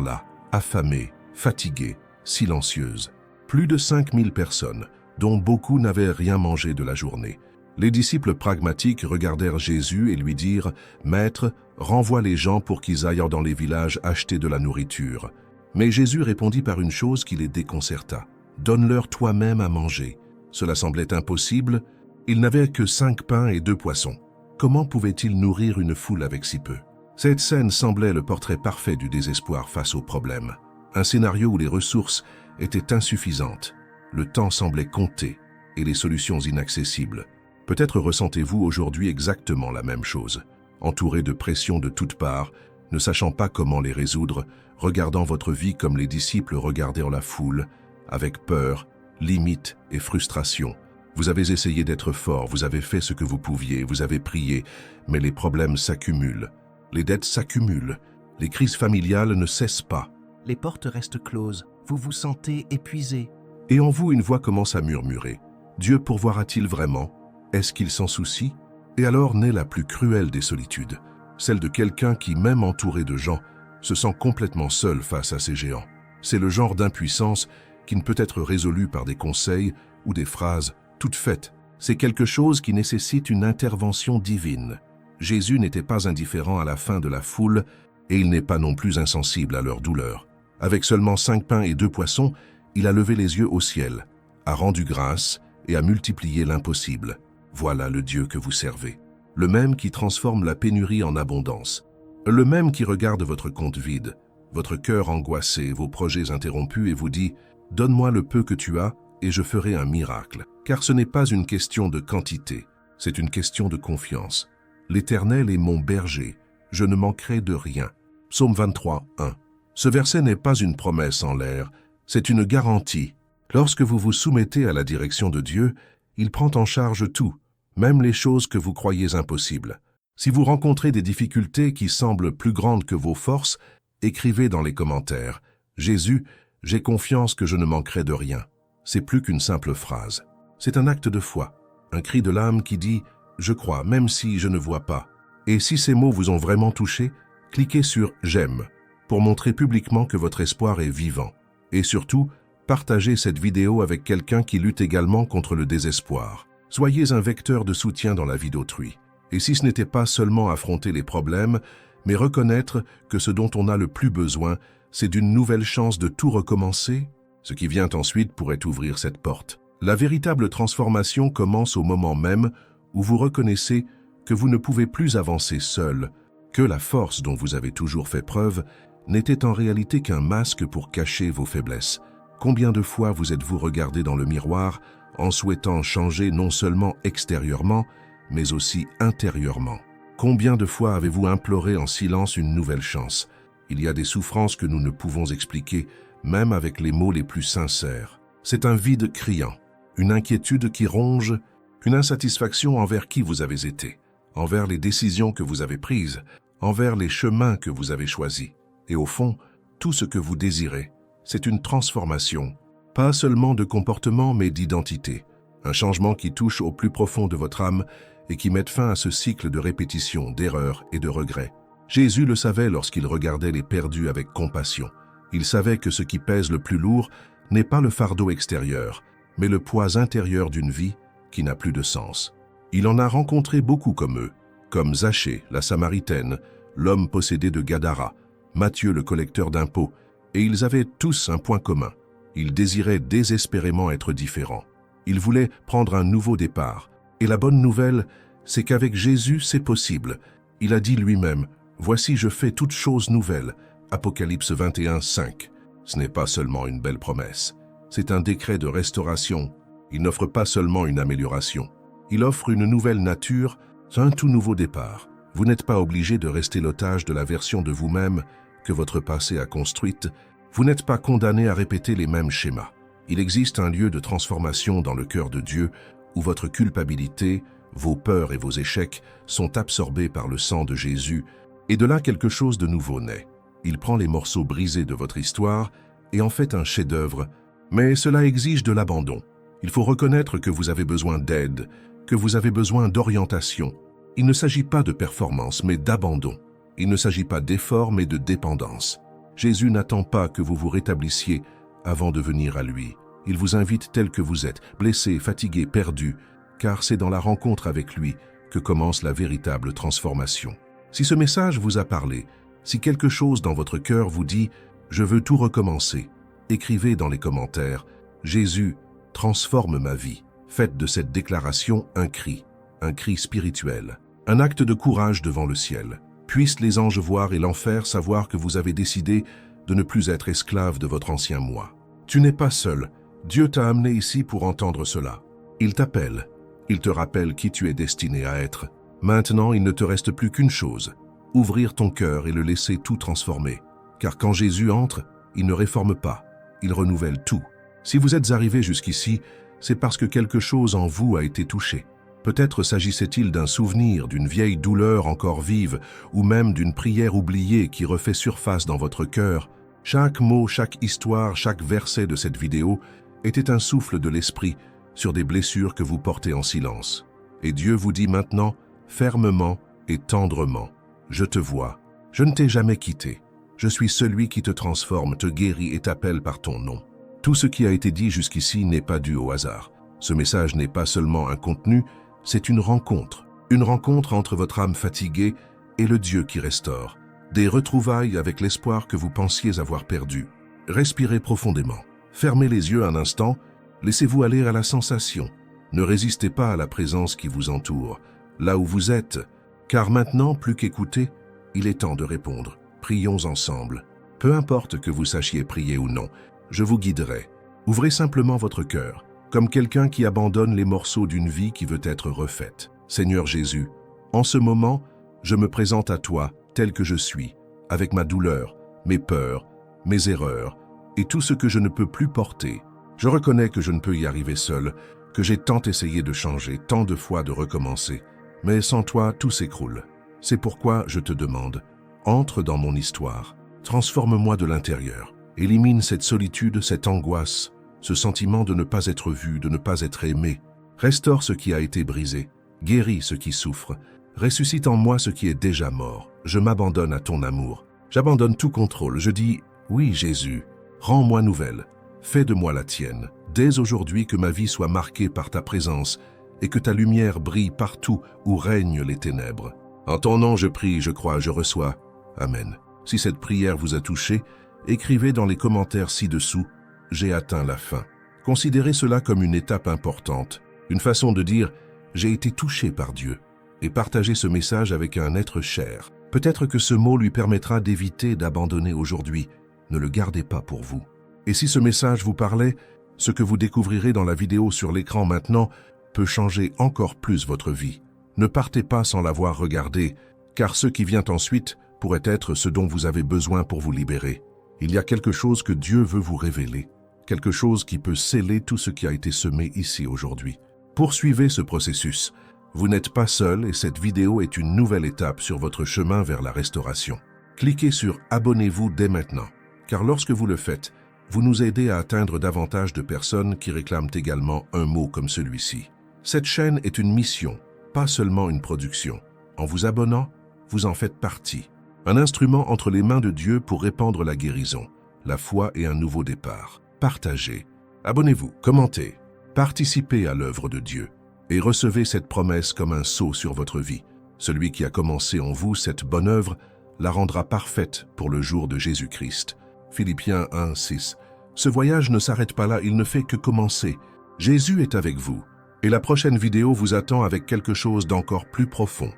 là, affamée, fatiguée, silencieuse. Plus de 5000 personnes, dont beaucoup n'avaient rien mangé de la journée. Les disciples pragmatiques regardèrent Jésus et lui dirent « Maître, renvoie les gens pour qu'ils aillent dans les villages acheter de la nourriture. » Mais Jésus répondit par une chose qui les déconcerta. « Donne-leur toi-même à manger. » Cela semblait impossible. Ils n'avaient que 5 pains et 2 poissons. Comment pouvaient-ils nourrir une foule avec si peu? Cette scène semblait le portrait parfait du désespoir face aux problèmes. Un scénario où les ressources étaient insuffisantes, le temps semblait compté et les solutions inaccessibles. Peut-être ressentez-vous aujourd'hui exactement la même chose, entouré de pressions de toutes parts, ne sachant pas comment les résoudre, regardant votre vie comme les disciples regardaient la foule, avec peur, limite et frustration. Vous avez essayé d'être fort, vous avez fait ce que vous pouviez, vous avez prié, mais les problèmes s'accumulent. Les dettes s'accumulent, les crises familiales ne cessent pas. Les portes restent closes, vous vous sentez épuisé. Et en vous, une voix commence à murmurer. Dieu pourvoira-t-il vraiment? Est-ce qu'il s'en soucie? Et alors naît la plus cruelle des solitudes, celle de quelqu'un qui, même entouré de gens, se sent complètement seul face à ces géants. C'est le genre d'impuissance qui ne peut être résolu par des conseils ou des phrases toutes faites. C'est quelque chose qui nécessite une intervention divine. Jésus n'était pas indifférent à la faim de la foule et il n'est pas non plus insensible à leur douleur. Avec seulement 5 pains et 2 poissons, il a levé les yeux au ciel, a rendu grâce et a multiplié l'impossible. Voilà le Dieu que vous servez. Le même qui transforme la pénurie en abondance. Le même qui regarde votre compte vide, votre cœur angoissé, vos projets interrompus et vous dit « Donne-moi le peu que tu as et je ferai un miracle. » Car ce n'est pas une question de quantité, c'est une question de confiance. L'Éternel est mon berger, je ne manquerai de rien. Psaume 23, 1. Ce verset n'est pas une promesse en l'air, c'est une garantie. Lorsque vous vous soumettez à la direction de Dieu, il prend en charge tout, même les choses que vous croyez impossibles. Si vous rencontrez des difficultés qui semblent plus grandes que vos forces, écrivez dans les commentaires « Jésus, j'ai confiance que je ne manquerai de rien ». C'est plus qu'une simple phrase. C'est un acte de foi, un cri de l'âme qui dit « Je crois, même si je ne vois pas ». Et si ces mots vous ont vraiment touché, cliquez sur « J'aime » pour montrer publiquement que votre espoir est vivant. Et surtout, partagez cette vidéo avec quelqu'un qui lutte également contre le désespoir. Soyez un vecteur de soutien dans la vie d'autrui. Et si ce n'était pas seulement affronter les problèmes, mais reconnaître que ce dont on a le plus besoin, c'est d'une nouvelle chance de tout recommencer, ce qui vient ensuite pourrait ouvrir cette porte. La véritable transformation commence au moment même où vous reconnaissez que vous ne pouvez plus avancer seul, que la force dont vous avez toujours fait preuve n'était en réalité qu'un masque pour cacher vos faiblesses. Combien de fois vous êtes-vous regardé dans le miroir en souhaitant changer non seulement extérieurement, mais aussi intérieurement? Combien de fois avez-vous imploré en silence une nouvelle chance? Il y a des souffrances que nous ne pouvons expliquer, même avec les mots les plus sincères. C'est un vide criant, une inquiétude qui ronge, une insatisfaction envers qui vous avez été, envers les décisions que vous avez prises, envers les chemins que vous avez choisis. Et au fond, tout ce que vous désirez, c'est une transformation, pas seulement de comportement mais d'identité, un changement qui touche au plus profond de votre âme et qui mette fin à ce cycle de répétition, d'erreurs et de regrets. Jésus le savait lorsqu'il regardait les perdus avec compassion. Il savait que ce qui pèse le plus lourd n'est pas le fardeau extérieur, mais le poids intérieur d'une vie qui n'a plus de sens. Il en a rencontré beaucoup comme eux, comme Zachée, la Samaritaine, l'homme possédé de Gadara, Matthieu le collecteur d'impôts, et ils avaient tous un point commun. Ils désiraient désespérément être différents. Ils voulaient prendre un nouveau départ. Et la bonne nouvelle, c'est qu'avec Jésus, c'est possible. Il a dit lui-même, « Voici, je fais toutes choses nouvelles » Apocalypse 21, 5. Ce n'est pas seulement une belle promesse. C'est un décret de restauration. Il n'offre pas seulement une amélioration. Il offre une nouvelle nature, un tout nouveau départ. Vous n'êtes pas obligé de rester l'otage de la version de vous-même que votre passé a construite. Vous n'êtes pas condamné à répéter les mêmes schémas. Il existe un lieu de transformation dans le cœur de Dieu où votre culpabilité, vos peurs et vos échecs sont absorbés par le sang de Jésus et de là quelque chose de nouveau naît. Il prend les morceaux brisés de votre histoire et en fait un chef-d'œuvre, mais cela exige de l'abandon. Il faut reconnaître que vous avez besoin d'aide, que vous avez besoin d'orientation. Il ne s'agit pas de performance, mais d'abandon. Il ne s'agit pas d'effort, mais de dépendance. Jésus n'attend pas que vous vous rétablissiez avant de venir à lui. Il vous invite tel que vous êtes, blessé, fatigué, perdu, car c'est dans la rencontre avec lui que commence la véritable transformation. Si ce message vous a parlé, si quelque chose dans votre cœur vous dit « Je veux tout recommencer », écrivez dans les commentaires « Jésus, transforme ma vie ». Faites de cette déclaration un cri spirituel, un acte de courage devant le ciel. Puissent les anges voir et l'enfer savoir que vous avez décidé de ne plus être esclave de votre ancien moi. Tu n'es pas seul, Dieu t'a amené ici pour entendre cela. Il t'appelle, il te rappelle qui tu es destiné à être. Maintenant, il ne te reste plus qu'une chose, ouvrir ton cœur et le laisser tout transformer. Car quand Jésus entre, il ne réforme pas, il renouvelle tout. Si vous êtes arrivé jusqu'ici, c'est parce que quelque chose en vous a été touché. Peut-être s'agissait-il d'un souvenir, d'une vieille douleur encore vive, ou même d'une prière oubliée qui refait surface dans votre cœur. Chaque mot, chaque histoire, chaque verset de cette vidéo était un souffle de l'esprit sur des blessures que vous portez en silence. Et Dieu vous dit maintenant, fermement et tendrement, « Je te vois, je ne t'ai jamais quitté. Je suis celui qui te transforme, te guérit et t'appelle par ton nom. » Tout ce qui a été dit jusqu'ici n'est pas dû au hasard. Ce message n'est pas seulement un contenu, c'est une rencontre entre votre âme fatiguée et le Dieu qui restaure. Des retrouvailles avec l'espoir que vous pensiez avoir perdu. Respirez profondément. Fermez les yeux un instant, laissez-vous aller à la sensation. Ne résistez pas à la présence qui vous entoure, là où vous êtes, car maintenant, plus qu'écouter, il est temps de répondre. Prions ensemble. Peu importe que vous sachiez prier ou non, je vous guiderai. Ouvrez simplement votre cœur, comme quelqu'un qui abandonne les morceaux d'une vie qui veut être refaite. Seigneur Jésus, en ce moment, je me présente à toi tel que je suis, avec ma douleur, mes peurs, mes erreurs et tout ce que je ne peux plus porter. Je reconnais que je ne peux y arriver seul, que j'ai tant essayé de changer, tant de fois de recommencer. Mais sans toi, tout s'écroule. C'est pourquoi je te demande, entre dans mon histoire, transforme-moi de l'intérieur. Élimine cette solitude, cette angoisse, ce sentiment de ne pas être vu, de ne pas être aimé. Restaure ce qui a été brisé, guéris ce qui souffre, ressuscite en moi ce qui est déjà mort. Je m'abandonne à ton amour, j'abandonne tout contrôle. Je dis, oui Jésus, rends-moi nouvelle, fais de moi la tienne. Dès aujourd'hui que ma vie soit marquée par ta présence et que ta lumière brille partout où règnent les ténèbres. En ton nom je prie, je crois, je reçois. Amen. Si cette prière vous a touché, écrivez dans les commentaires ci-dessous « J'ai atteint la fin ». Considérez cela comme une étape importante, une façon de dire « J'ai été touché par Dieu » et partagez ce message avec un être cher. Peut-être que ce mot lui permettra d'éviter d'abandonner aujourd'hui. Ne le gardez pas pour vous. Et si ce message vous parlait, ce que vous découvrirez dans la vidéo sur l'écran maintenant peut changer encore plus votre vie. Ne partez pas sans l'avoir regardé, car ce qui vient ensuite pourrait être ce dont vous avez besoin pour vous libérer. Il y a quelque chose que Dieu veut vous révéler, quelque chose qui peut sceller tout ce qui a été semé ici aujourd'hui. Poursuivez ce processus. Vous n'êtes pas seul et cette vidéo est une nouvelle étape sur votre chemin vers la restauration. Cliquez sur « Abonnez-vous » dès maintenant, car lorsque vous le faites, vous nous aidez à atteindre davantage de personnes qui réclament également un mot comme celui-ci. Cette chaîne est une mission, pas seulement une production. En vous abonnant, vous en faites partie. Un instrument entre les mains de Dieu pour répandre la guérison, la foi et un nouveau départ. Partagez, abonnez-vous, commentez, participez à l'œuvre de Dieu et recevez cette promesse comme un sceau sur votre vie. Celui qui a commencé en vous cette bonne œuvre la rendra parfaite pour le jour de Jésus-Christ. Philippiens 1, 6. Ce voyage ne s'arrête pas là, il ne fait que commencer. Jésus est avec vous et la prochaine vidéo vous attend avec quelque chose d'encore plus profond.